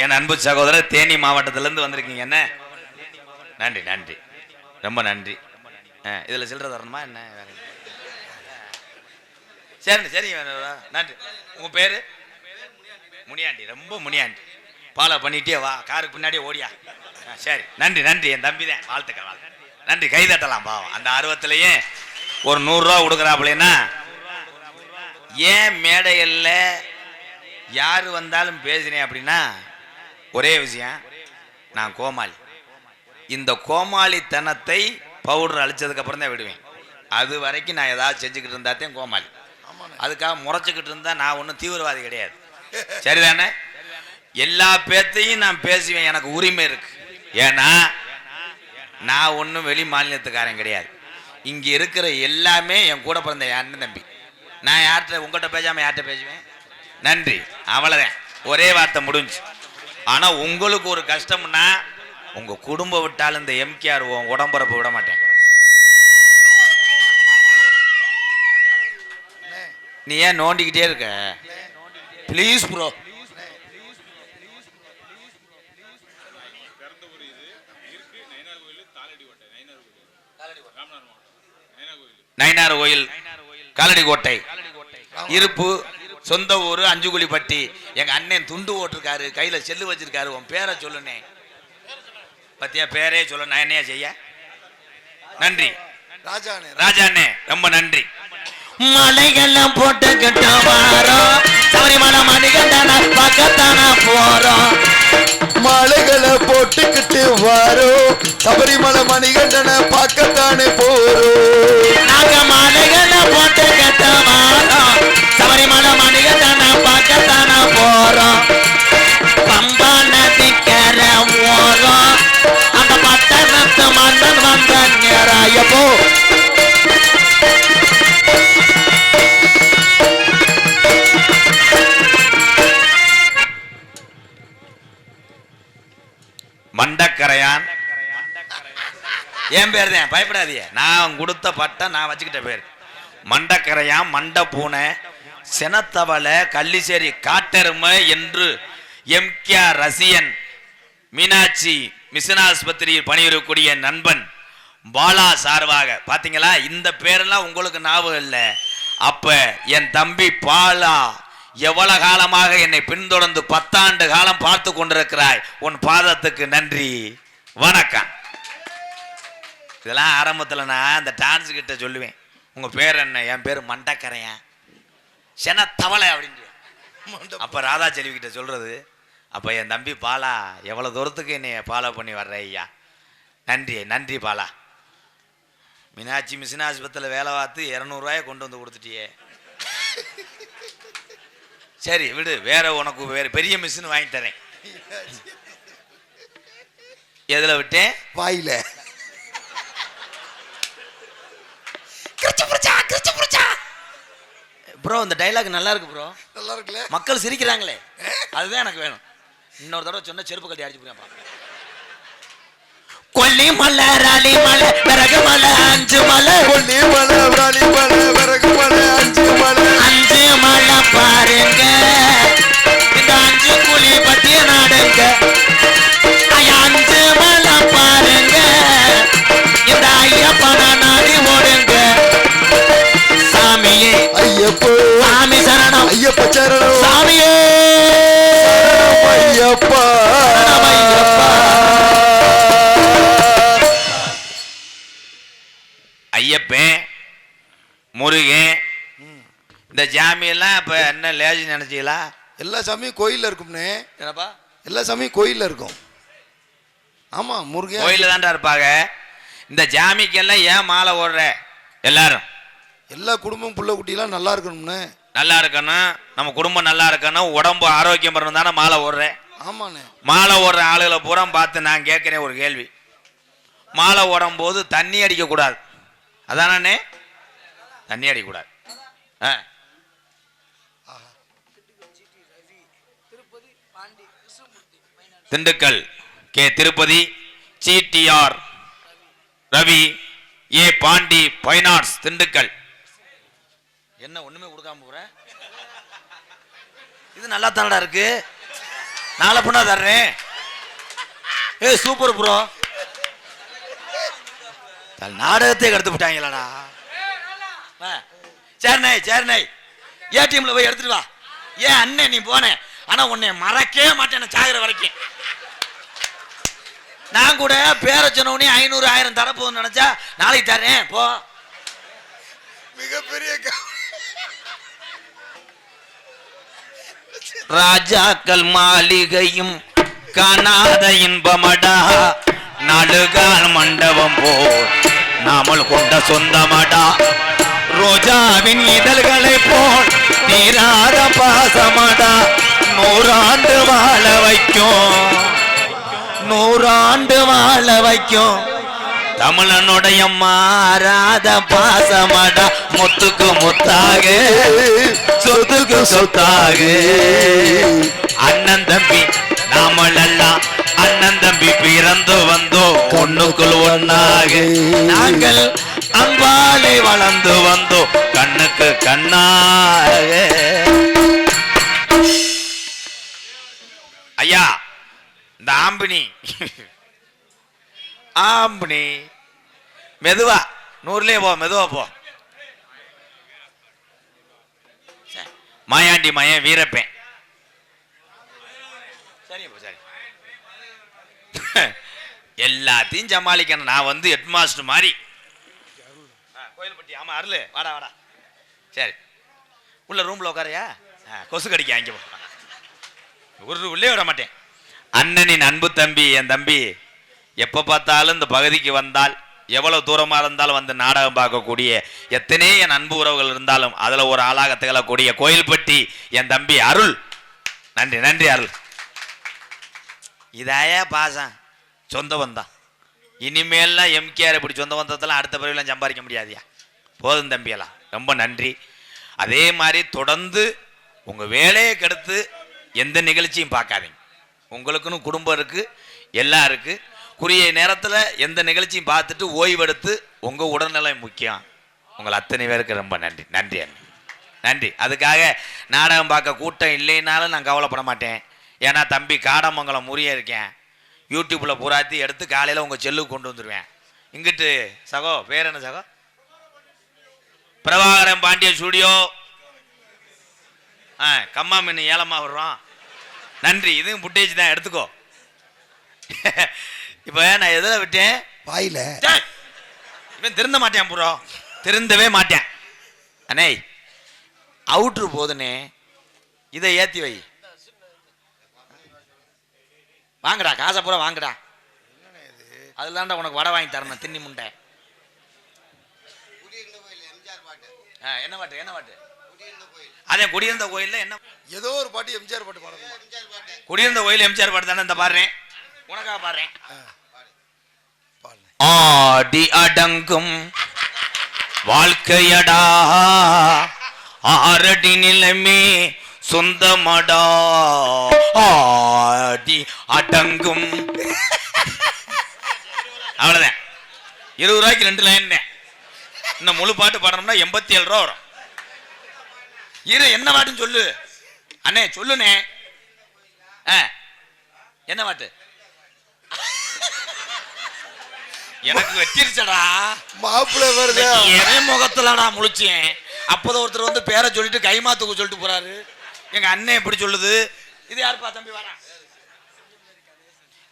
என் அன்பு சகோதரர் தேனி மாவட்டத்திலேருந்து வந்திருக்கீங்க. என்ன நன்றி நன்றி, ரொம்ப நன்றி. இதில் சில்லற தரணுமா என்ன? வேற சரி சரிங்க, நன்றி. உங்கள் பேர்? முனியாண்டி. ரொம்ப முனியாண்டி. ஃபாலோ பண்ணிட்டே வா, காருக்கு பின்னாடியே ஓடியா. சரி, நன்றி நன்றி, என் தம்பி தான். வாழ்த்துக்கள் வாழ்த்து. நன்றி, கை தட்டலாம். பாவம், அந்த ஆர்வத்திலேயே ஒரு 100 ரூபா கொடுக்குறாப்புலன்னா. ஏன் மேடையில் யார் வந்தாலும் பேசினேன் அப்படின்னா ஒரே விஷயம், நான் கோமாளி. இந்த கோமாளித்தனத்தை பவுடர் அழிச்சதுக்கு அப்புறம் தான் விடுவேன். அது வரைக்கும் நான் ஏதாவது செஞ்சுக்கிட்டு இருந்தாத்தையும் கோமாளி. அதுக்காக முறைச்சிக்கிட்டு இருந்தா நான் ஒன்றும் தீவிரவாதி கிடையாது. சரிதானே? எல்லா பேர்த்தையும் நான் பேசுவேன், எனக்கு உரிமை இருக்கு. ஏன்னா நான் ஒன்றும் வெளி மாநிலத்துக்காரன் கிடையாது. இங்கே இருக்கிற எல்லாமே என் கூட பிறந்த என் அண்ணன் தம்பி. நான் யார்கிட்ட உங்கள்கிட்ட பேசாமல் யார்கிட்ட பேசுவேன்? நன்றி, அவ்வளோதான். ஒரே வார்த்தை முடிஞ்சு. ஆனால் உங்களுக்கு ஒரு கஷ்டம்னா உங்கள் குடும்பம் விட்டாலும் இந்த எம்கேஆர் உடம்புறப்ப விட மாட்டேன். நீ ஏன் நோண்டிக்கிட்டே இருக்க? Please bro. நயினார் கோயில், காலடி கோட்டை இருப்பு, சொந்த ஊர் அஞ்சுகுழிப்பட்டி. எங்க அண்ணன் துண்டு ஓட்டிருக்காரு, கையில செல்லு வச்சிருக்காரு. உன் பேரை சொல்லுனே பத்தியா? பேரே சொல்ல, நான் என்னையா செய்ய? நன்றி ராஜாண்ணே, ரொம்ப நன்றி. மலைகள்லாம் போட்டுக்கிட்ட வாரோம் சபரிமலை மணிகண்டனை பார்க்கத்தானே போறோம். மாலைகளை போட்டுக்கிட்டு வாரோம் சபரிமலை மணிகண்டனை பார்க்கத்தானே போறோம். நாங்க மாலைகளை போட்டுக்கிட்ட வாரோம் சபரிமலை மணிகண்டனை பார்க்கத்தானே போறோம். பம்பா நதிக்கர ஓரம் அந்த பட்டணத்து மன்னன் வந்த நேராயப்போ மண்டக்கரையான். என் பேர் தான், பயப்படாதீங்க. நான் கொடுத்த பட்டம், நான் வச்சுக்கிட்ட பேர் மண்டக்கரையான். மண்ட பூனை, செனத்தவளை, கள்ளிசேரி காட்டெருமை என்று எம்கேஆர் ரசிகன் மீனாட்சி மிஷன் ஆஸ்பத்திரியில் பணிபுரியக்கூடிய நண்பன் பாலா சார்பாக. பாத்தீங்களா, இந்த பேரெல்லாம் உங்களுக்கு ஞாபகம் இல்லை. அப்ப என் தம்பி பாலா எவ்வளவு காலமாக என்னை பின்தொடர்ந்து 10 ஆண்டு காலம் பார்த்து கொண்டிருக்கிறாய். உன் பாதத்துக்கு நன்றி, வணக்கம். இதெல்லாம் ஆரம்பத்தில் நான் அந்த டான்ஸ் கிட்ட சொல்லுவேன். உங்க பேர் என்ன? என் பேர் மண்டக்கரையன் செனத்தவளை அப்படின்னு. அப்ப ராதா செல்வி கிட்ட சொல்றது. அப்ப என் தம்பி பாலா எவ்வளவு தூரத்துக்கு என்னை ஃபாலோ பண்ணி வர்ற ஐயா. நன்றி நன்றி பாலா. மீனாட்சி மிஷன் ஆஸ்பத்திரியில் வேலை பார்த்து 200 ரூபாயை கொண்டு வந்து கொடுத்துட்டியே. சரி விடு, வேற உனக்கு வேற பெரிய மிஷின் வாங்கி தரேன். எதுல விட்டேன்? வாயில. ப்ரோ இந்த டைலாக் நல்லா இருக்கு ப்ரோ. நல்லா இருக்குல்ல? மக்கள் சிரிக்கிறாங்களே, அதுதான் எனக்கு வேணும். இன்னொரு தடவை சொன்ன செருப்பு கட்டி அடிச்சு போறேன். கொல்லி மலை, ராலி மலை, விறகு மலை, 5 மலை. கொல்லி மலை, ராலி மலை, விறகு மலை, 5 மலை. 5 மலை பாருங்க, இந்த 5 குழி பத்தி நாடுங்க. 5 மலை பாருங்க, இந்த ஐயப்பன நாடி ஓடுங்க. இருக்கேன். இந்த ஜாமியெல்லாம் இப்ப என்ன லேஜி நினைச்சீங்களா? எல்லா சாமியும் கோயில்ல இருக்கும்னே. என்னப்பா? எல்லா சாமியும் கோயில்ல இருக்கும். ஆமா, முருகன் கோயில்ல தான்டா இருப்பாங்க. இந்த ஜாமிக்கெல்லாம் ஏன் மாலை ஓடுற? எல்லாரும் எல்லா குடும்பம் புள்ள குட்டிலாம் நல்லா இருக்கணும்னு. நல்லா இருக்கணும், நம்ம குடும்பம் நல்லா இருக்கணும், உடம்பு ஆரோக்கியம் பண்ணணும் தானே மாலை ஓடுறேன். ஆமாண்ணே. மாலை ஓடுற ஆளுகளை பூரா பார்த்து நான் கேட்குறேன் ஒரு கேள்வி. மாலை ஓடும் போது தண்ணி அடிக்கக்கூடாது, அதானே? தண்ணி அடிக்கக்கூடாது. திண்டுக்கல் கே திருப்பதி, சிடிஆர் ரவி, ஏ பாண்டி பைனான்ஸ் திண்டுக்கல். என்ன ஒண்ணுமே கொடுக்காம போற? இது நல்லா தானடா இருக்கு, நாளை பண்ணா தர்றேன். Super bro. நாடகத்தை கெடுத்து விட்டாங்களாடா. சரிண்ணே சரிண்ணே, ஏடிஎம்ல போய் எடுத்துட்டு வா. ஏன் அண்ணன் நீ போனேன், ஆனா உன்னை மறக்கவே மாட்டேன் சாகிற வரைக்கும். நான் கூட பேர சொன்னே 500 1000 தரப்போன்னு நினைச்சா நாளைக்கு தரேன் போ. மிகப்பெரிய ராஜாக்கள் மாளிகையும் காணாத இன்பமடா, நாடுகால் மண்டபம் போ நாமல் கொண்ட சொந்தமடா, ரோஜாவின் இதழ்களை போல் தீராத பாசமடா, 100 ஆண்டு வாழ வைக்கும், 100 ஆண்டு வாழ வைக்கும் தமிழனுடைய மாறாத பாசமடா, முத்துக்கு முத்தாக சொத்துக்கு சொத்தாக. அண்ணன் தம்பி நாமளெல்லாம் அண்ணன் தம்பி பிறந்து வந்தோம் ஒண்ணுக்குள் ஒன்னாக, நாங்கள் அன்பாலே வளர்ந்து வந்தோம் கண்ணுக்கு கண்ணாக. ஐயா இந்த ஆம்பினி மெதுவா 100லே போ, மெதுவா போ. மாயாண்டி மயன் வீரப்பேன். சரி சரி, எல்லாத்தையும் சமாளிக்கணும். நான் வந்து ஹெட் மாஸ்டர் மாதிரி. கோயில்பட்டி. ஆமா அருள், வாடா வாடா. சரி, உள்ள ரூம்ல உட்காரையா? கொசு கடிக்க அங்கே ஒரு உள்ளே விட மாட்டேன். அண்ணனின் அன்பு தம்பி, என் தம்பி எப்போ பார்த்தாலும் இந்த பகுதிக்கு வந்தால், எவ்வளவு தூரமா இருந்தாலும் வந்து நாடகம் பார்க்கக்கூடிய எத்தனை என் அன்பு உறவுகள் இருந்தாலும் அதுல ஒரு ஆளாக திகழக்கூடிய கோயில்பட்டி என் தம்பி அருள். நன்றி நன்றி அருள். இதாய பாசம், சொந்த வந்தான். இனிமேல்லாம் எம்கேஆர் இப்படி சொந்த வந்ததெல்லாம் அடுத்த பிறவிலாம் சம்பாதிக்க முடியாதியா. போதும் தம்பியெல்லாம், ரொம்ப நன்றி. அதே மாதிரி தொடர்ந்து உங்க வேலையை கெடுத்து எந்த நிகழ்ச்சியும் பார்க்காதீங்க. உங்களுக்குன்னு குடும்பம் இருக்கு, எல்லாம் இருக்கு. குறுகிய நேரத்தில் எந்த நிகழ்ச்சியும் பார்த்துட்டு ஓய்வெடுத்து உங்க உடல்நிலை முக்கியம். உங்கள் அத்தனை பேருக்கு ரொம்ப நன்றி நன்றி நன்றி. அதுக்காக நாடகம் பார்க்க கூட்டம் இல்லைனாலும் நான் கவலைப்பட மாட்டேன். ஏன்னா தம்பி காடமங்கலம் முறிய இருக்கேன், யூடியூப்ல பூராத்தி எடுத்து காலையில் உங்க செல்லுக்கு கொண்டு வந்துடுவேன். இங்கிட்டு சகோ பேர் என்ன சகோ? பிரபாகரன் பாண்டிய ஸ்டுடியோ. கம்மா மீன் ஏலமா வர்றோம். நன்றி. இதுவும் புட்டேஜ் தான், எடுத்துக்கோ. இப்ப நான் எதில் விட்டேன்? வாயில. இவன் திருந்த மாட்டேன் ப்ரோ, திருந்தவே மாட்டேன். அண்ணே அவுட்ரு போதுனே, இதை ஏத்தி வை. வாங்கடா, காசை பூரா வாங்கடா. அதுதான்டா உனக்கு வடை வாங்கி தரணும், தின்னி முண்டை. என்ன பாட்டு? என்ன பாட்டு? அதே குடியிருந்த கோயில்ல என்ன ஏதோ ஒரு பாட்டு எம்ஜிஆர் பாட்டு பாடணும். குடியிருந்த கோயில் எம்ஜிஆர் பாட்டு தானே. இந்த பாடுறேன், உனக்காக பாடுறேன். ஆடி அடங்கும் வாழ்க்கையடா, ஆரடி நிலைமே சொந்தமடா, ஆடி அடங்கும். அவ்வளவுதான். 20 ரூபாய்க்கு 2 லைன். இன்னும் முழு பாட்டு பாடணும்னா 87 ரூபா வரும். இரு, என்ன பாட்டுன்னு சொல்லு அண்ணே, சொல்லுனே. என்ன பாட்டு? எனக்கு வெட்டிருச்சடா மாப்பிள்ளை வருது. என் முகத்துலடா முழிச்சேன். அப்போதான் ஒருத்தர் வந்து பேரை சொல்லிட்டு கைமாத்துக்கு சொல்லிட்டு போறாரு. எங்க அண்ணன் எப்படி சொல்லுது? இது யாருப்பா தம்பி? வரா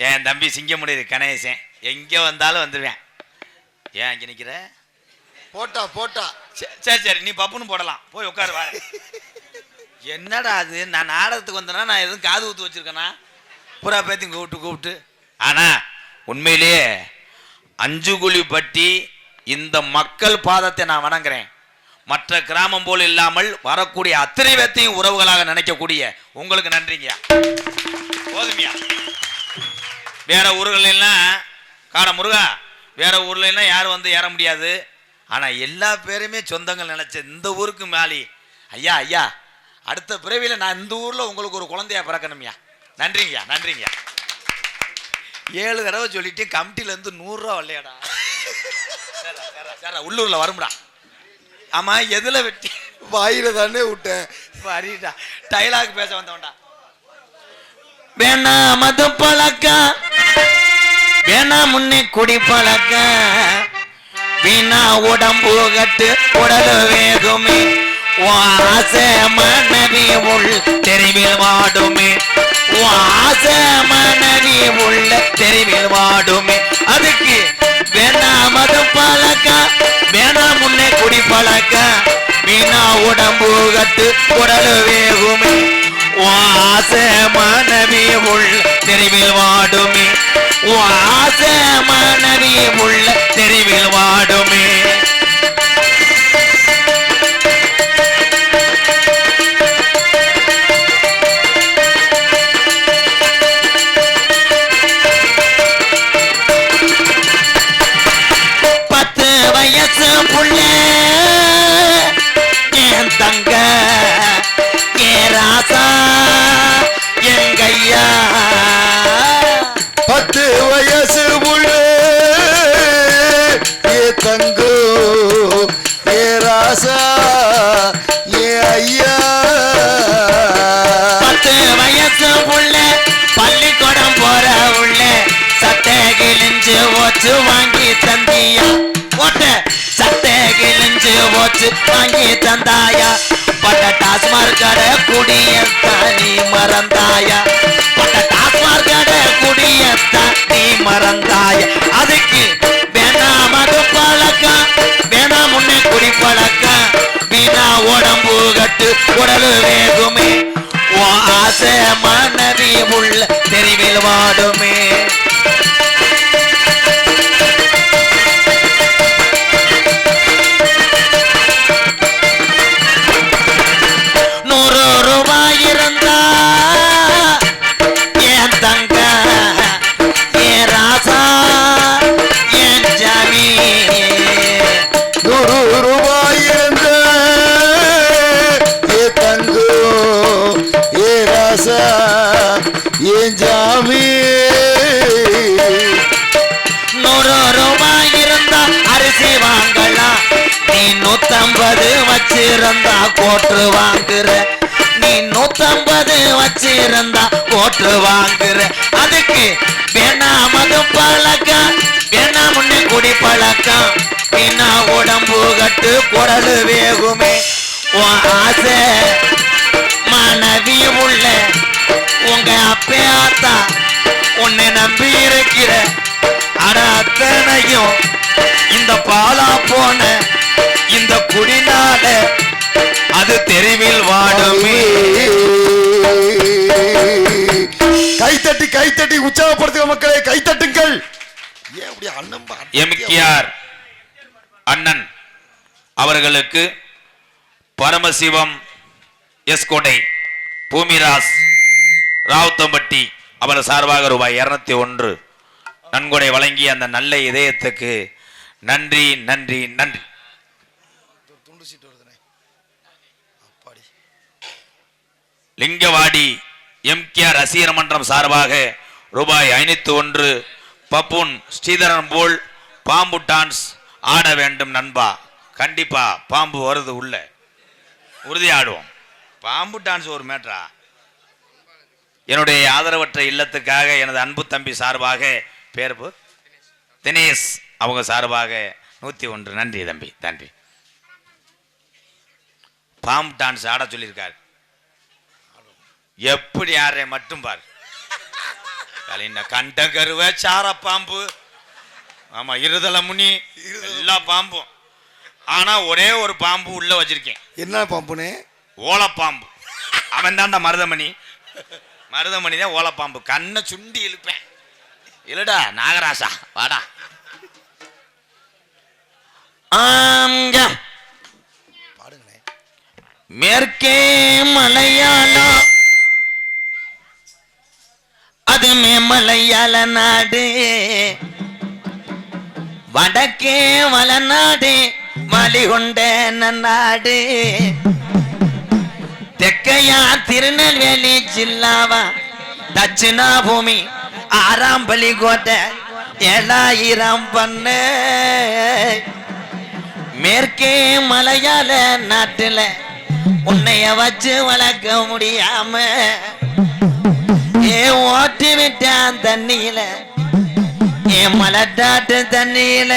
என் தம்பி சிங்கமுடி கணேசன். எங்க வந்தாலும் வந்துடுவேன். ஏன் அங்க நிக்கிற? போட்டா போட்டா சரி சரி நீ பப்புன்னு போடலாம் போய் உட்காரு வா என்னடா அது நான் நாடகத்துக்கு வந்தேன்னா நான் எதுவும் காது ஊத்து வச்சிருக்கேனா புறா பேத்தையும் கூப்பிட்டு ஆனா உண்மையிலேயே அஞ்சுகுழிப்பட்டி இந்த மக்கள் பாதத்தை நான் வணங்குறேன். மற்ற கிராமம் போல் இல்லாமல் வரக்கூடிய அத்தனை பேத்தையும் உறவுகளாக நினைக்கக்கூடிய உங்களுக்கு நன்றிங்கய்யா. போதுமையா வேற ஊர்கள் எல்லாம் காண முருகா வேற ஊர்ல எல்லாம் யாரும் வந்து ஏற முடியாது. ஆனா எல்லா பேருமே சொந்தங்கள் நினைச்ச இந்த ஊருக்கு மேலி ஐயா ஐயா அடுத்த பிறவியில நான் இந்த ஊர்ல உங்களுக்கு ஒரு குழந்தையா பிறக்கணும்யா. நன்றிங்கய்யா நன்றிங்கய்யா. 7 தடவை சொல்லிட்டு கமிட்டில இருந்து 100 ரூபா வரலையாடா. உள்ளூர்ல வரும்டா. ஆமா எதுல வெட்டி வாயில தானே விட்டேன். சரிடா டைலாக் பேச வந்தவன்டா. வேணா மது பழக்க வேணா முன்னே குடி பழக்க வீணா உடம்பு கட்டு உடல் வேகுமே வாச மனைவி உள் தெரிவில் வாடுமே வாச மனைவி உள்ள தெரிவில் வாடுமே. அதுக்கு வேணா மது பழக்க வேணா முன்னே குடி பழக்க வீணா உடம்பு கட்டு உடல் வேகுமே வாச மனைவி உள் தெரிவில் வாடுமே வாச மனைவி உள்ள தெரிவில் வாடுமே. புள்ள என் தங்க ஏ ராசா எங்கையா 10 வயசு புள்ள ஏ தங்கோ ஏ ராசா ஏ ஐயா 10 வயசு புள்ள பள்ளிக்கூடம் போற உள்ள சட்டை கிழிஞ்சு ஓச்சு வாங்கி தந்தியா ஓட்ட சட்டை கிழிஞ்சு ஓச்சு வாங்கி தந்தாயா பட்ட டாஸ்மார் கடை குடியத்தான் நீ மறந்தாயா பட்ட டாஸ்மார் கடை குடியத்தான் நீ மறந்தாயா. அதுக்கு வேணா மது பழக்கம் வேணா முன்னே குடி பழக்கம் வீணா உடம்பு கட்டு உடல் வேகுமே ஆசை மனைவி உள்ள தெரிவில் வாடுமே. ஏன் ஜாமி 100 ரூபாய் இருந்தா அரிசி வாங்கலாம் நீ 150 வச்சிருந்தா கோட்டு வாங்குற நீ 150 வச்சிருந்தா கோட்டு வாங்குற. அதுக்கு வேணா மது பழக்கம் வேணா முன்னே குடி பழக்கம் வீணா உடம்பு கட்டு குடல் வேகுமே ஆசை மனைவி உள்ள உங்க அப்பையாத்தா உன்னை நம்பி இருக்கிற அட அத்தனையும் இந்த பாலா போன இந்த குடிநாட அது தெருவில் வாடுமே. கைத்தட்டி உற்சாகப்படுத்துக மக்களே கைத்தட்டுங்கள். எம்கேஆர் அண்ணன் அவர்களுக்கு பரமசிவம் எஸ்கோடை பூமிராஸ் ராவுத்தம்பட்டி அவர் சார்பாக ரூபாய் 201 நன்கொடை வழங்கி அந்த நல்ல இதயத்துக்கு நன்றி நன்றி நன்றி. லிங்கவாடி எம்கேஆர் ரசிகர் மன்றம் சார்பாக ரூபாய் 501 பப்புன் ஸ்ரீதரன் போல் பாம்பு டான்ஸ் ஆட வேண்டும் நண்பா. கண்டிப்பா பாம்பு வருது உள்ள உறுதி ஆடுவோம். பாம்பு டான்ஸ் ஒரு மேட்ரா. என்னுடைய ஆதரவற்ற இல்லத்துக்காக எனது அன்பு தம்பி சார்பாக பேர்பு தினேஷ் அவங்க சார்பாக 101 நன்றி தம்பி நன்றி. பாம்பு டான்ஸ் ஆட சொல்லியிருக்காரு. எப்படி ஆடுற மட்டும் பாரு. கண்ட கருவ சார பாம்பு ஆமா இருதல முனி எல்லா பாம்பும் ஆனா ஒரே ஒரு பாம்பு உள்ள வச்சிருக்கேன். என்ன பாம்புனே? ஓலப்பாம்பு. அவன் தான்டா மருதமணி. மருதமணி தான் ஓலப்பாம்பு. கண்ணை சுண்டி இழுப்பேன். இல்லடா நாகராசா வாடா. பாடுங்களே. மேற்கே மலையாளம் அது மேமலையாள நாடு, வடக்கே வளநாடு மலிகொண்ட நாடு, தெக்கையா திருநெல்வேலி ஜில்லாவா தட்சிணா பூமி ஆறாம்பலி கோட்டை 7000 பண்ண. மேற்கே மலையாள நாட்டுல உன்னைய வச்சு வளர்க்க முடியாம ஏ ஓட்டி விட்டான் தண்ணியில, என் மலட்டாட்டு தண்ணியில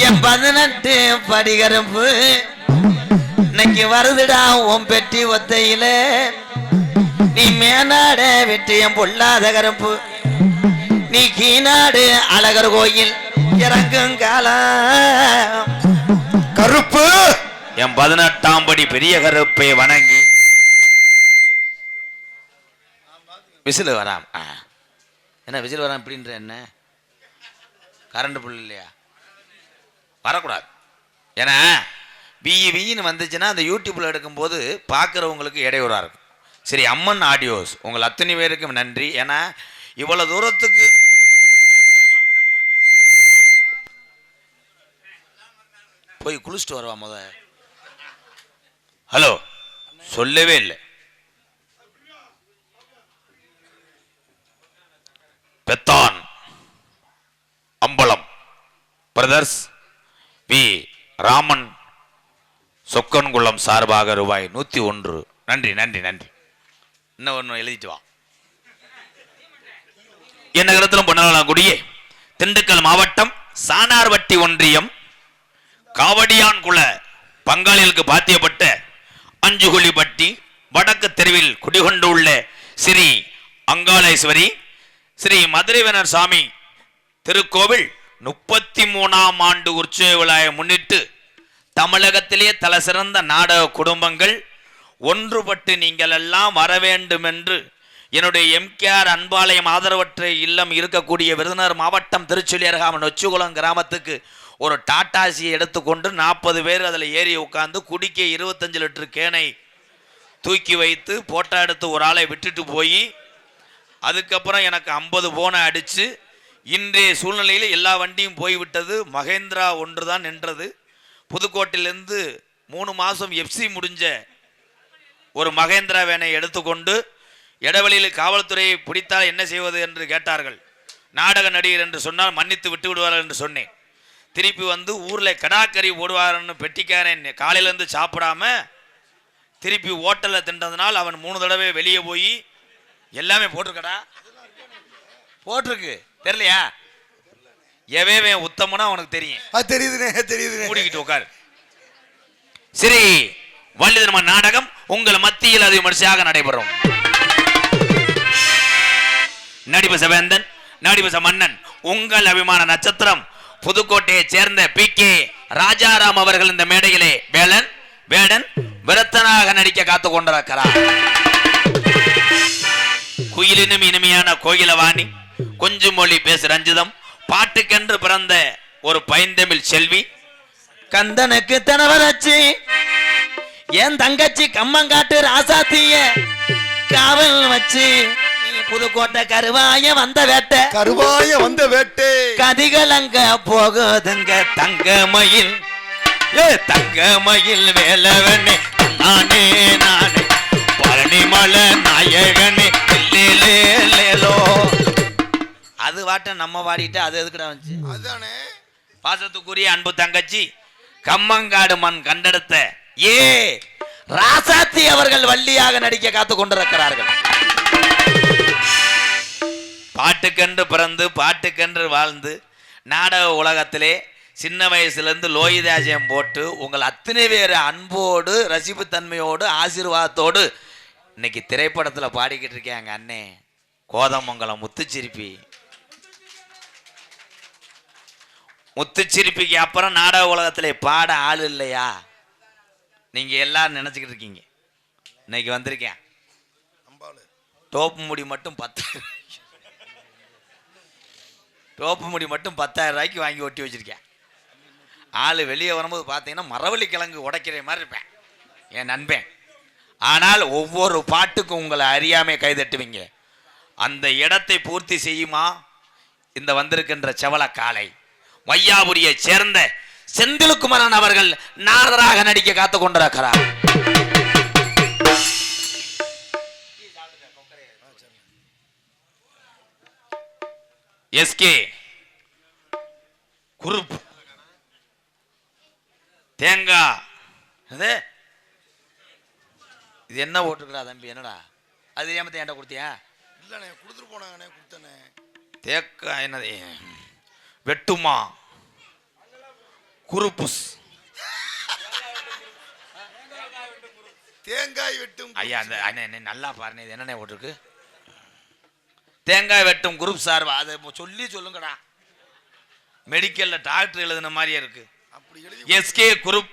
என் 18 படிகரும்பு இன்னைக்கு வருதுடா உன் பெட்டி ஒத்தையில. நீ மேனாட விட்டு என் பொல்லாத கரும்பு, நீ கீநாடு அழகர் கோயில் இறங்கும் காலம். கருப்பு என் 18ஆம் படி பெரிய கருப்பை வணங்கி விசில் வராம். என்ன விசில் வராம் இப்படின்ற என்ன? கரண்ட் புல் இல்லையா? வரக்கூடாது. ஏன்னா பிஇன்னு வந்துச்சுன்னா அந்த யூடியூப்ல எடுக்கும்போது பார்க்குறவங்களுக்கு இடையூறா இருக்கும். சரி, அம்மன் ஆடியோஸ் உங்கள் அத்தனை பேருக்கும் நன்றி. ஏன்னா இவ்வளவு தூரத்துக்கு போய் குளிச்சுட்டு வருவா முத. ஹலோ சொல்லவே இல்லை. பெத்தான் அம்பலம் பிரதர்ஸ் வி ராமன் சொக்கன்குளம் சார்பாக ரூபாய் 101. நன்றி நன்றி நன்றி. இன்னும் ஒன்று எழுதிட்டு வா. என் நகரத்திலும் பொன்னலாங்குடியே திண்டுக்கல் மாவட்டம் சானார்வட்டி ஒன்றியம் காவடியான் குல பங்காளிகளுக்கு பாத்தியப்பட்ட அஞ்சுகுழிப்பட்டி வடக்கு தெருவில் குடிகொண்டுள்ள ஸ்ரீ அங்காளேஸ்வரி ஸ்ரீ மதுரைவனர் சாமி திருக்கோவில் 33ஆம் ஆண்டு உற்சவ விழாவை முன்னிட்டு தமிழகத்திலே தல சிறந்த நாடக குடும்பங்கள் ஒன்றுபட்டு நீங்கள் எல்லாம் வர வேண்டும் என்று என்னுடைய எம்கேஆர் அன்பாலயம் ஆதரவற்ற இல்லம் இருக்கக்கூடிய விருதுநகர் மாவட்டம் திருச்சொல்லி அருகாமல் நொச்சிகுளம் கிராமத்துக்கு ஒரு டாட்டாசியை எடுத்துக்கொண்டு 40 பேர் அதில் ஏறி உட்காந்து குடிக்க 25 லிட்டர் கேனை தூக்கி வைத்து போட்டோ எடுத்து ஒரு ஆளை விட்டுட்டு போய் அதுக்கப்புறம் எனக்கு 50 போனை அடித்து இன்றைய சூழ்நிலையில் எல்லா வண்டியும் போய்விட்டது. மகேந்திரா ஒன்று தான் நின்றது. புதுக்கோட்டையிலேருந்து 3 மாதம் எஃப்சி முடிஞ்ச ஒரு மகேந்திரா வேனை எடுத்துக்கொண்டு இடைவெளியில் காவல்துறையை பிடித்தால் என்ன செய்வது என்று கேட்டார்கள். நாடக நடிகர் என்று சொன்னால் மன்னித்து விட்டு விடுவார்கள் என்று சொன்னேன். திருப்பி வந்து ஊரில் கடாக்கறி போடுவார்னு பெட்டிக்காரன் காலையிலேருந்து சாப்பிடாம திருப்பி ஹோட்டலில் தின்றதுனால் அவன் 3 தடவை வெளியே போய் எல்லாமே போட்டிருக்கடா போட்டிருக்கு தெரியலையா? எவே உத்தமனா அவனுக்கு தெரியும். தெரியுதுனே மூடிக்கிட்டு உட்காரு. சரி, வள்ளிதர்ம நாடகம் உங்கள் மத்தியில் அது விமர்சையாக நடைபெறும். நடிபச வேந்தன் நடிபச மன்னன் உங்கள் அபிமான நட்சத்திரம் புதுக்கோட்டையை சேர்ந்த PK ராஜாராம் அவர்கள் இந்த மேடையிலே வேடன் விரத்தனாக நடிக்க காத்து கொண்டிருக்கிறார். குயிலினும் இனிமையான கோகிலவாணி, கொஞ்சம் மொழி பேசு ரஞ்சிதம், பாட்டுக்கென்று பிறந்த ஒரு பைந்தமிழ் செல்வி, கந்தனுக்கு தனவரச்சு என் தங்கச்சி கம்மங்காட்டு ராசாத்திய காவல் வச்சு புதுக்கோட்டை கருவாய வந்த வேட்டை கதிகள் அங்க போகுதுங்க தங்கமயில் தங்கமயில் வேலவனே நானே பழனிமலை நாயகனே லேலோ. அது வாட்ட நம்ம வாடிட்டு அது எதுக்குடா வந்துச்சு? அதானே பாசத்துக்குரிய அன்பு தங்கச்சி கம்மங்காடு மண் கண்டெடுத்த ராசாத்தி அவர்கள் வள்ளியாக நடிக்க காத்து கொண்டிருக்கிறார்கள். பாட்டுக்கென்று பிறந்து பாட்டுக்கென்று வாழ்ந்து நாடக உலகத்திலே சின்ன வயசுலேருந்து லோகிதாசியம் போட்டு உங்கள் அத்தனை பேர் அன்போடு ரசிப்பு தன்மையோடு ஆசீர்வாதத்தோடு இன்னைக்கு திரைப்படத்தில் பாடிக்கிட்டு இருக்காங்க அண்ணே கோதமங்கலம் முத்துச்சிரிப்பி. முத்துச்சிரிப்பிக்கு அப்புறம் நாடக உலகத்திலே பாட ஆள் இல்லையா? நீங்க எல்லாரும் நினைச்சுக்கிட்டு இருக்கீங்க. இன்னைக்கு வந்திருக்கேன். டோப்பு முடி மட்டும் 10,000, டோப்பு முடி மட்டும் 10,000 ரூபாய்க்கு வாங்கி ஒட்டி வச்சிருக்கேன். ஆள் வெளியே வரும்போது பார்த்தீங்கன்னா மரவள்ளி கிழங்கு உடைக்கிற மாதிரி இருப்பேன், என் நண்பன். ஆனால் ஒவ்வொரு பாட்டுக்கும் உங்களை அறியாமே கைதட்டுவீங்க. அந்த இடத்தை பூர்த்தி செய்யுமா இந்த வந்திருக்கின்ற செவல காலை? வையாபுரியை சேர்ந்த செந்தில்குமரன் அவர்கள் நாரதராக நடிக்க காத்து கொண்டிருக்கிறார். எஸ்கே குரூப் தேங்காய். இது என்ன போட்டுருக்கா தம்பி? என்னடா அது தெரியாம ஏன்டா கொடுத்தியா? இல்லண்ணே, கொடுத்துட்டு போனாங்கண்ணே, கொடுத்தனே. தேக்காய் என்னது? வெட்டுமா குருப்புஸ். தேங்காய் வெட்டும் ஐயா அந்த அண்ணன் நல்லா பாருங்க, இது என்னென்ன போட்டிருக்கு? தேங்காய் வெட்டும் குரூப் சார்பா. அதை சொல்லி சொல்லுங்கடா. மெடிக்கல்ல டாக்டர் எழுதின மாதிரியே இருக்கு. எஸ்கே குரூப்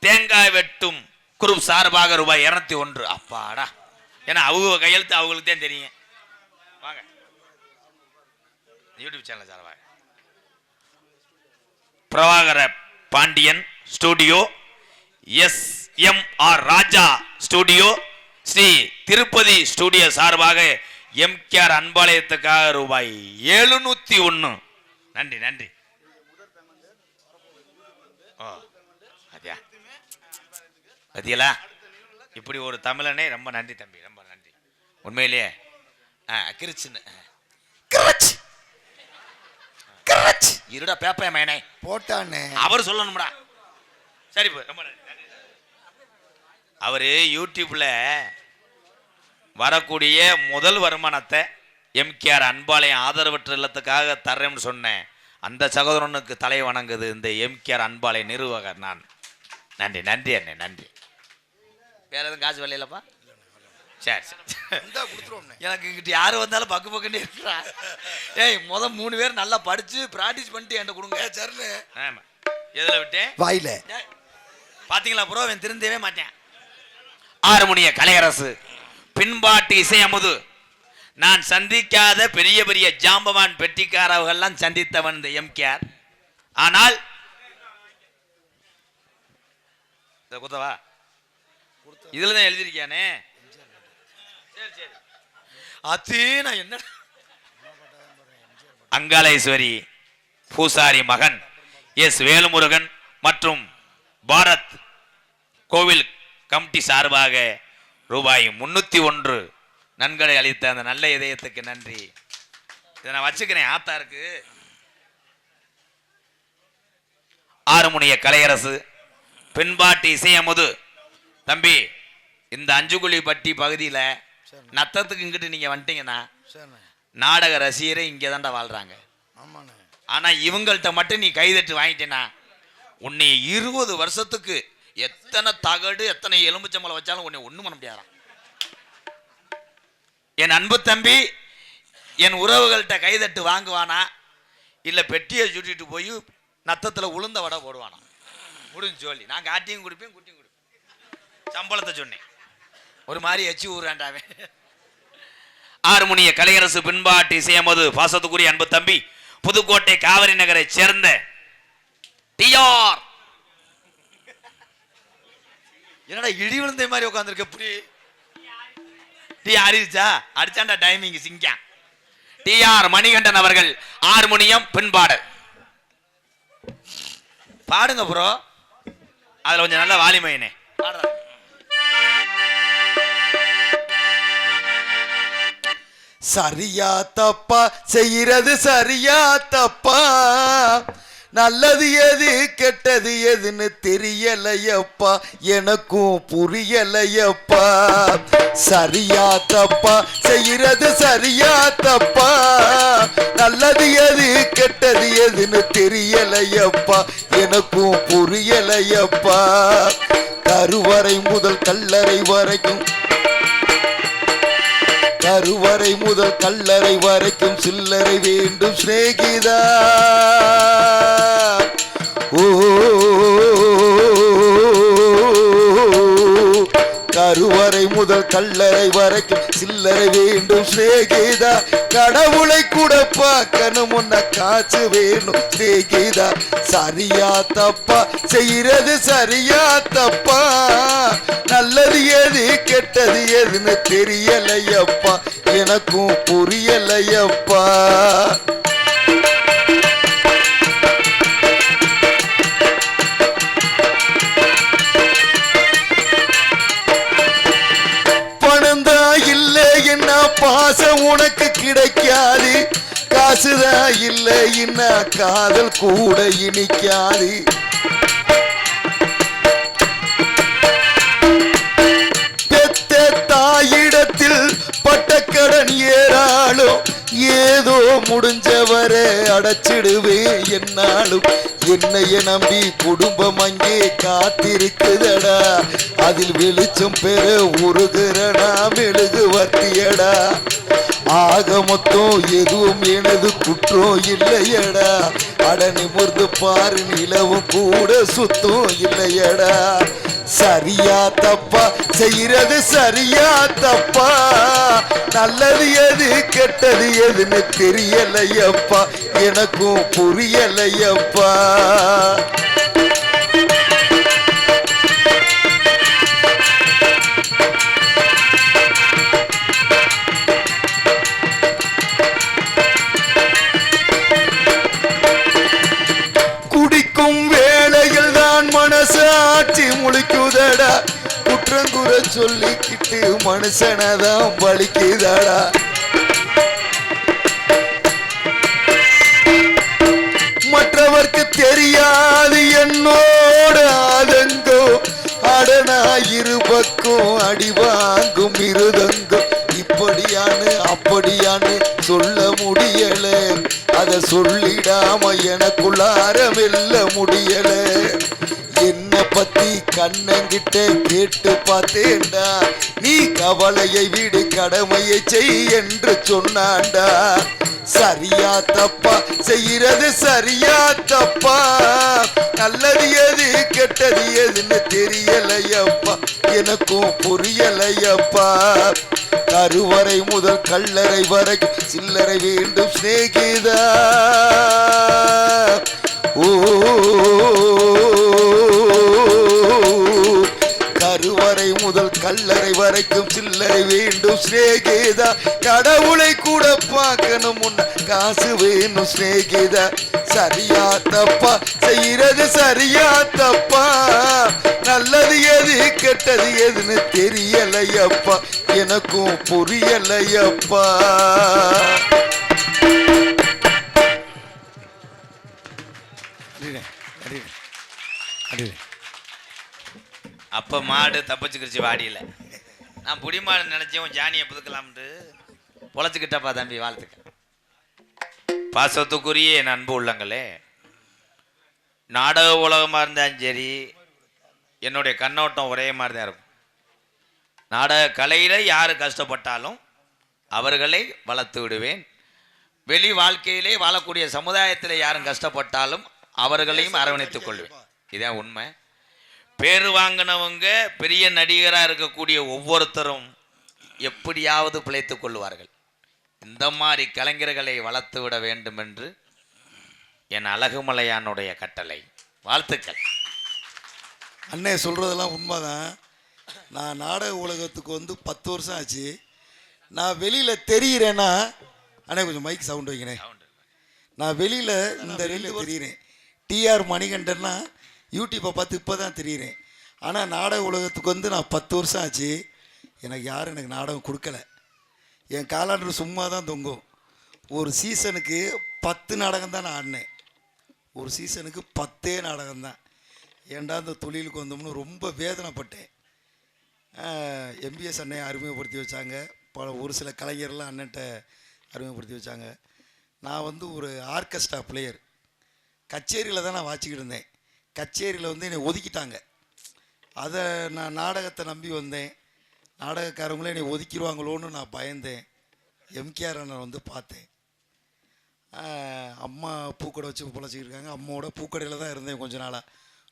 தேங்காய் வெட்டும் குரூப் சார்பாக ரூபாய் 201. அப்பாடா, ஏன்னா அவங்க கையெழுத்து அவங்களுக்கு தான் தெரியும். வாங்க யூடியூப் சேனல் சார்பாக பிரபாகர பாண்டியன் ஸ்டுடியோ, SMR ராஜா ஸ்டுடியோ, ஸ்ரீ திருப்பதி ஸ்டுடியோ சார்பாக MKR அன்பாலயத்துக்காக ரூபாய் 701. நன்றி நன்றி. பத்தியலா இப்படி ஒரு தமிழனே ரொம்ப நன்றி தம்பி, ரொம்ப நன்றி உண்மையிலேயே. கிரிச்சுன்னு இருடா பேப்ப மேனே போட்டானே அவர் சொல்லணும்டா. சரி ரொம்ப நன்றி. அவரு யூடியூப்ல வரக்கூடிய முதல் வருமானத்தை MKR அன்பாலயம் ஆதரவற்ற இல்லத்துக்காக தர்றேன்னு சொன்னேன். அந்த சகோதரனுக்கு தலை வணங்குது இந்த MKR அன்பாலய நிர்வாகர் நான். நன்றி நன்றி அண்ணே நன்றி. வேற எதுவும் காசு வரலப்பா? சரி சரி, எனக்கு இங்கிட்ட யாரு வந்தாலும் பக்கு பக்குன்னு இருக்கிறா. ஏய் 3 பேர் நல்லா படிச்சு பிராக்டிஸ் பண்ணிட்டு என்கிட்ட கொடுங்க. சரி. ஆமா, எதுல விட்டேன்? வாயில. பாத்தீங்களா ப்ரோ, அவன் திருந்தவே மாட்டேன். ஆறுமுனிய கலையரசு பின்பாட்டு இசையமுது. நான் சந்திக்காத பெரிய பெரிய ஜாம்பவான் பெட்டிக்காரவர்கள்லாம் சந்தித்தவன் இந்த MKR. ஆனால் குத்தவா இதுலதான் எழுதிருக்கியானே. சரி சரி, அது நான் என்ன அங்காளேஸ்வரி பூசாரி மகன் எஸ் வேலுமுருகன் மற்றும் பாரத் கோவில் கமிட்டி சார்பாக ரூபாய் 301 நன்கொடை அளித்த அந்த நல்ல இதயத்துக்கு நன்றி. இதை நான் வச்சுக்கிறேன் ஆத்தாருக்கு. ஆறுமுனிய கலையரசு பின்பாட்டு இசையமுது. தம்பி, இந்த அஞ்சுகுழிப்பட்டி பகுதியில் நத்தத்துக்கு இங்கிட்டு நீங்க வந்துட்டீங்கன்னா நாடக ரசிகரே இங்கே தாண்டா வாழ்றாங்க. ஆனா இவங்கள்ட்ட மட்டும் நீ கைதட்டு வாங்கிட்டேன்னா உன்னை 20 வருஷத்துக்கு எத்தனை தகடு எத்தனை எலும்புச்சம்பளம் வச்சாலும் உன்னை ஒண்ணும் பண்ண முடியாதா. என் அன்பு தம்பி என் உறவுகள்கிட்ட கைதட்டு வாங்குவானா இல்ல பெட்டியை சுட்டிட்டு போய் நத்தத்துல உளுந்த வடை போடுவானா? முடிஞ்சு சொல்லி நான் காட்டியும் கொடுப்பேன் குட்டியும் கொடுப்பேன். சம்பளத்தை சொன்னேன் ஒரு மாதிரி எச்சு ஊறாண்டாவே. ஆறுமுனிய கலையரசு பின்பாட்டு இசையமது பாசத்துக்குரிய அன்பு தம்பி புதுக்கோட்டை காவிரி நகரை சேர்ந்த TR. என்னடா இடி விழுந்த மாதிரி உட்காந்துருக்க? எப்படி டீ அடிச்சா அடிச்சாண்டா டைமிங் சிங்கா. TR மணிகண்டன் அவர்கள் ஹார்மோனியம் பின்பாடு பாடுங்க ப்ரோ. அதுல கொஞ்சம் நல்ல வாலிமையினே பாடுறாங்க. சரியா தப்பா செய்யறது சரியா தப்பா, நல்லது எது கெட்டது எதுன்னு தெரியலையப்பா, எனக்கும் புரியலையப்பா. சரியா தப்பா செய்யறது சரியா தப்பா, நல்லது எது கெட்டது எதுன்னு தெரியலையப்பா, எனக்கும் புரியலையப்பா. கருவறை முதல் கல்லறை வரைக்கும், கருவறை முதல் கல்லறை வரைக்கும் சில்லறை வேண்டும் சிநேகிதா. ஓ கருவறை முதல் கல்லறை வரைக்கும் சில்லறை வேண்டும் சிநேகிதா, கடவுளை கூட பார்க்கணும் முன்ன காசு வேணும் சிநேகிதா. சரியா தப்பா செய்யறது சரியா தப்பா, நல்லது எது கெட்டது எதுன்னு தெரியலையப்பா, எனக்கும் புரியலையப்பா. பாசம் உனக்கு கிடைக்காது, காசுதான் இல்லைன்னா காதல் கூட இனிக்காது. பெத்த தாயிடத்தில் பட்டக்கடன் ஏறாலும் ஏதோ முடிஞ்சவரை அடைச்சிடுவேன் என்னாலும். என்னைய நம்பி குடும்பம் அங்கே காத்திருக்குதடா, அதில் வெளிச்சம் பெற உருகிறடா மெழுகு வத்தியடா. ஆக மொத்தம் எதுவும் எனது குற்றம் இல்லையடா, அட நிமிர்ந்து பாரு நிலவும் கூட சுத்தம் இல்லையடா. சரியா தப்பா செய்யறது சரியா தப்பா, நல்லது எது கெட்டது எதுன்னு தெரியலையப்பா, எனக்கும் புரியலையப்பா. குடிக்கும் வேளையில் தான் மனசாட்சி முழிக்குதடா, குற்றங்குற சொல்லிக்கிட்டு மனுஷனதான் பலிக்குதடா. மற்றவர்க்கு தெரியாது என்னோட ஆதங்கோ, அடனா இருபக்கும் அடி வாங்கும் இருதங்கும். இப்படியான்னு அப்படியான்னு சொல்ல முடியல, அத சொல்லிடாம எனக்குள்ளார வெல்ல முடியல. என்ன பத்தி கண்ணங்கிட்ட கேட்டு பார்த்தேன்டா, நீ கவலையை விடு கடமையை செய் என்று சொன்னான்டா. சரியா தப்பா செய்யறது சரியா தப்பா, நல்லது எது கெட்டது எதுன்னு தெரியலையப்பா, எனக்கும் புரியலையப்பா. கருவறை முதல் கல்லறை வரைக்கும் சில்லறை வேண்டும் சிநேகிதா. ஓ கருவறை முதல் கல்லறை வரைக்கும் சில்லறை வேண்டும் சிநேகிதா, கடவுளை கூட பார்க்கணும் முன்ன காசு வேணும் சிநேகிதா. சரியா தப்பா செய்யறது சரியா தப்பா, நல்லது எது கெட்டது எதுன்னு தெரியலையப்பா, எனக்கும் புரியலையப்பா. அப்ப மாடு தப்பிச்சுக்கிடுச்சு வாடியில். நான் புடி மாடு நினைச்சேன் ஜானியை புதுக்கலாம்ட்டு பொழைச்சிக்கிட்டப்பா தம்பி, வாழ்த்துக்க. பாசத்துக்குரிய என் அன்பு உள்ளங்களே, நாடக உலகமாக இருந்தாலும் சரி, என்னுடைய கண்ணோட்டம் ஒரே மாதிரி தான் இருக்கும். நாடக கலையில் யார் கஷ்டப்பட்டாலும் அவர்களை வளர்த்து விடுவேன். வெளி வாழ்க்கையிலே வாழக்கூடிய சமுதாயத்தில் யாரும் கஷ்டப்பட்டாலும் அவர்களையும் அரவணைத்துக் கொள்வேன். இதான் உண்மை. பேர் வாங்கினவங்க பெரிய நடிகராக இருக்கக்கூடிய ஒவ்வொருத்தரும் எப்படியாவது பிழைத்துக் கொள்வார்கள். இந்த மாதிரி கலைஞர்களை வளர்த்து விட வேண்டும் என்று என் அழகுமலையானுடைய கட்டளை. வாழ்த்துக்கள். அண்ணே சொல்கிறதெல்லாம் உண்மைதான். நான் நாடக உலகத்துக்கு வந்து 10 வருஷம் ஆச்சு. நான் வெளியில் தெரிகிறேன்னா, அண்ணே கொஞ்சம் மைக் சவுண்ட் வைக்கிறேன். நான் வெளியில் இந்த வெளியில் தெரிகிறேன். டிஆர் மணிகண்டன்னா யூடியூப்பை பார்த்து இப்போ தான் தெரிகிறேன். ஆனால் நாடக உலகத்துக்கு வந்து நான் 10 வருஷம் ஆச்சு. எனக்கு யாரும் எனக்கு நாடகம் கொடுக்கல. என் காலாண்டு சும்மா தான் தொங்கும். ஒரு சீசனுக்கு 10 நாடகம் தான் நான் ஆடினேன். ஒரு சீசனுக்கு 10 நாடகம் தான். ஏண்டா இந்த தொழிலுக்கு வந்தோம்னு ரொம்ப வேதனைப்பட்டேன். எம்பிஎஸ் அண்ணன் அறிமுகப்படுத்தி வச்சாங்க. ஒரு சில கலைஞர்லாம் அண்ணன்ட்ட அறிமுகப்படுத்தி வச்சாங்க. நான் வந்து ஒரு ஆர்கெஸ்ட்ரா பிளேயர். கச்சேரியில் தான் நான் வாச்சிக்கிட்டு இருந்தேன். கச்சேரியில் வந்து என்னை ஒதுக்கிட்டாங்க. அதை நான் நாடகத்தை நம்பி வந்தேன். நாடகக்காரங்களே என்னை ஒதுக்கிடுவாங்களோன்னு நான் பயந்தேன். எம்கேஆர் அண்ணன் வந்து பார்த்தேன். அம்மா பூக்கடை வச்சு பொழைச்சிக்கிருக்காங்க. அம்மாவோட பூக்கடையில் தான் இருந்தேன் கொஞ்ச நாளாக.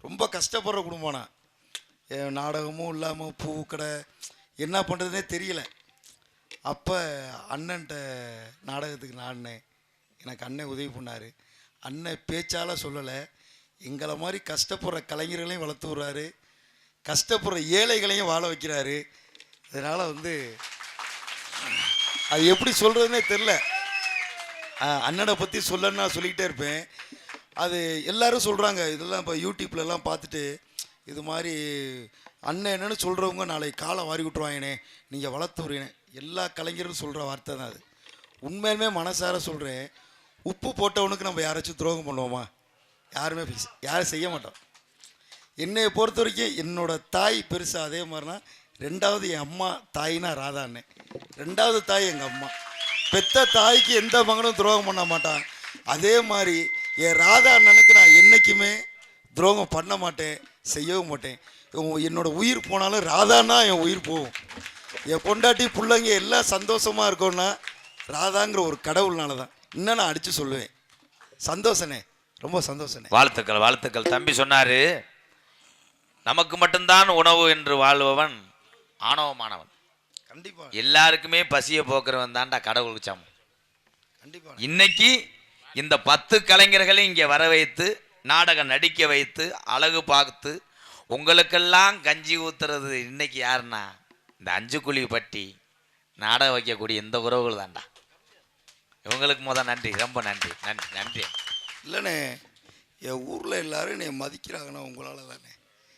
ரொம்ப கஷ்டப்படுற குடும்பம் நான். நாடகமும் இல்லாமல் பூக்கடை என்ன பண்ணுறதுனே தெரியல. அப்போ அண்ணன்ட்ட நாடகத்துக்கு நாடினேன். எனக்கு அண்ணன் உதவி பண்ணார். அண்ணன் பேச்சால் சொல்லலை, எங்களை மாதிரி கஷ்டப்படுற கலைஞர்களையும் வளர்த்து விட்றாரு, கஷ்டப்படுற ஏழைகளையும் வாழ வைக்கிறாரு. அதனால் அது எப்படி சொல்கிறதுனே தெரில. அண்ணனை பற்றி சொல்லன்னு நான் சொல்லிக்கிட்டே இருப்பேன். அது எல்லோரும் சொல்கிறாங்க, இதெல்லாம் இப்போ யூடியூப்லலாம் பார்த்துட்டு இது மாதிரி அண்ணன் என்னென்னு சொல்கிறவங்க நாளைக்கு காலை வாரி விட்டுருவாங்கண்ணே, நீங்கள் வளர்த்து விடுறீங்க. எல்லா கலைஞரும் சொல்கிற வார்த்தை தான் அது. உண்மையிலுமே மனசார சொல்கிறேன். உப்பு போட்டவனுக்கு நம்ம யாராச்சும் துரோகம் பண்ணுவோமா? யாரும் செய்ய மாட்டோம். என்னை பொறுத்த வரைக்கும் என்னோடய தாய் பெருசு. அதே மாதிரினா ரெண்டாவது என் அம்மா தாயினா ராதா அண்ணன், ரெண்டாவது தாய் எங்கள் அம்மா. பெத்த தாய்க்கு எந்த மகனும் துரோகம் பண்ண மாட்டான். அதே மாதிரி என் ராதா அண்ணனுக்கு நான் என்றைக்குமே துரோகம் பண்ண மாட்டேன், செய்யவும் மாட்டேன். என்னோட உயிர் போனாலும் ராதான்னா என் உயிர் போகும். என் பொண்டாட்டி பிள்ளைங்க எல்லாம் சந்தோஷமாக இருக்கோன்னா ராதாங்கிற ஒரு கடவுள்னால தான். இன்னும் நான் அடித்து சொல்லுவேன். சந்தோஷனே, ரொம்ப சந்தோஷனே. வாழ்த்துக்கள், வாழ்த்துக்கள். தம்பி சொன்னார், நமக்கு மட்டும்தான் உணவு என்று வாழ்பவன் ஆணவமானவன். கண்டிப்பாக எல்லாருக்குமே பசியை போக்குறவன் தான்டா கடவுளுக்கு சமம். கண்டிப்பாக. இன்னைக்கு இந்த 10 கலைஞர்களை இங்கே வர வைத்து நாடகம் நடிக்க வைத்து அழகு பார்த்து உங்களுக்கெல்லாம் கஞ்சி ஊத்துறது இன்னைக்கு யாருன்னா இந்த 5 குழி பட்டி நாடகம் வைக்கக்கூடிய இந்த உறவுகள் தான்டா. இவங்களுக்கு நன்றி, ரொம்ப நன்றி, நன்றி, நன்றி. இல்லைண்ணே, என் ஊரில் எல்லாரும் என்னை மதிக்கிறாங்கண்ணா உங்களால் தானே.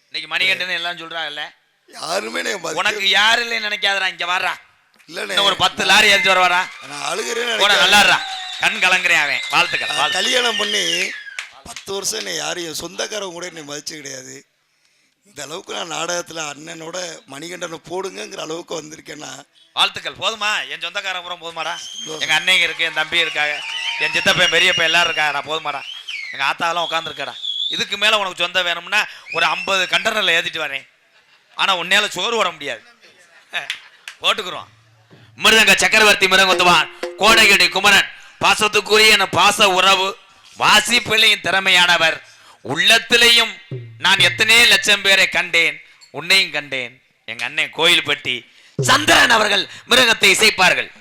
இன்னைக்கு மணிகண்டன் எல்லாம் சொல்கிறாங்கல்ல, யாருமே உனக்கு யாரு இல்லைன்னு நினைக்காதரா. இங்க வர்றா, இல்லைண்ணே, ஒரு 10 லாரி ஏற்றி வரா. நான் அழுகிறேன், நல்லாடுறா, கண் கலங்குறேன் அவன். வாழ்த்துக்கள். கல்யாணம் பண்ணி 10 வருஷம் என்னை யாரையும் சொந்தக்காரங்க கூட என்னை மதிச்சு கிடையாது. இந்த அளவுக்கு நான் நாடகத்தில் அண்ணனோட மணிகண்டனை போடுங்கிற அளவுக்கு வந்திருக்கேன்னா வாழ்த்துக்கள். போதுமா? என் சொந்தக்காரன் பூரா போதுமாடா? எங்க அண்ணங்க இருக்கு, என் தம்பி இருக்காங்க, என் சித்தப்பன் பெரியப்பன் எல்லாரும் இருக்காடா. போதுமாடா? எங்க ஆத்தாலாம் உட்காந்துருக்காடா. இதுக்கு மேல உனக்கு சொந்தம் வேணும்னா ஒரு 50 கண்டனர்ல ஏத்திட்டு வரேன். ஆனா உன்னால சோறு ஓட முடியாது, போட்டுக்கிறோம். மிருதங்க சக்கரவர்த்தி மிருதங்குத்துவான் கோடையடி குமரன் பாசத்துக்குரிய என பாச உறவு வாசிப்பிள்ளையும் திறமையானவர். உள்ளத்திலையும் நான் எத்தனை லட்சம் பேரை கண்டேன், உன்னையும் கண்டேன். எங்க அண்ணன் கோயில்பட்டி சந்திரன் அவர்கள் மிருகத்தை இசைப்பார்கள்.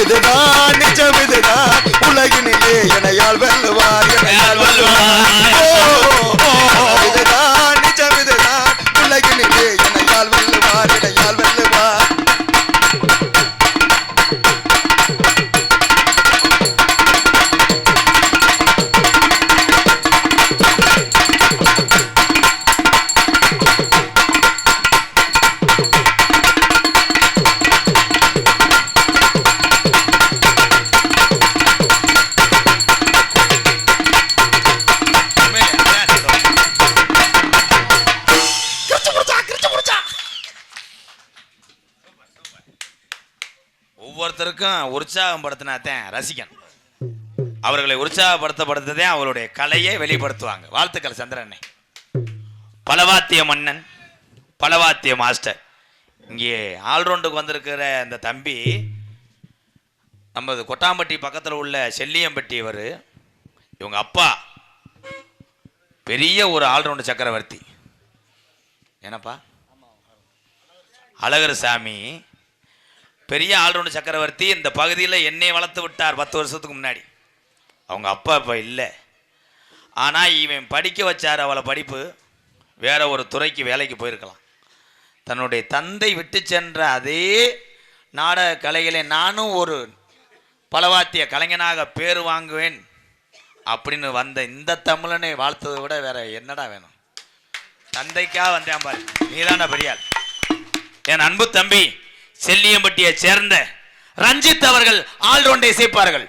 இதுதான் நிஜம், இதுதான் உலகினிலே எனையால் வெல்லுவார், எனையால் வெல்லுவார். இதுதான் நிஜம், இதுதான் உலகினிலே எனையால் வெல்லுவார், எனையால் வெல்லுவார். ஒவ்வொருத்தருக்கும் உற்சாகம் படுத்தினாத்தான் ரசிகன். அவர்களை உற்சாகப்படுத்தப்படுத்ததே அவருடைய கலையை வெளிப்படுத்துவாங்க. வாழ்த்துக்கள் சந்திரண்ணே. பலவாத்திய மன்னன், பலவாத்திய மாஸ்டர். இங்கே ஆல்ரவுண்டுக்கு வந்திருக்கிற இந்த தம்பி நமது கொட்டாம்பட்டி பக்கத்தில் உள்ள செல்லியம்பட்டி. இவங்க அப்பா பெரிய ஒரு ஆல்ரவுண்டு சக்கரவர்த்தி. என்னப்பா அழகர் சாமி பெரிய ஆல்ரவுண்டு சக்கரவர்த்தி. இந்த பகுதியில் என்னை வளர்த்து விட்டார் 10 வருஷத்துக்கு முன்னாடி. அவங்க அப்பா இப்போ இல்லை. ஆனால் இவன் படிக்க வச்சார். அவளை படிப்பு வேற ஒரு துறைக்கு வேலைக்கு போயிருக்கலாம். தன்னுடைய தந்தை விட்டு சென்ற அதே நாடக கலைகளை நானும் ஒரு பலவாத்திய கலைஞனாக பேர் வாங்குவேன் அப்படின்னு வந்த இந்த தமிழனை வாழ்த்ததை விட வேற என்னடா வேணும்? தந்தைக்காக வந்தேன் பாரு, நீதான பெரியாள். என் அன்பு தம்பி செல்லியம்பட்டியை சேர்ந்த ரஞ்சித் அவர்கள் ஆல்ரவுண்டை இசைப்பார்கள்.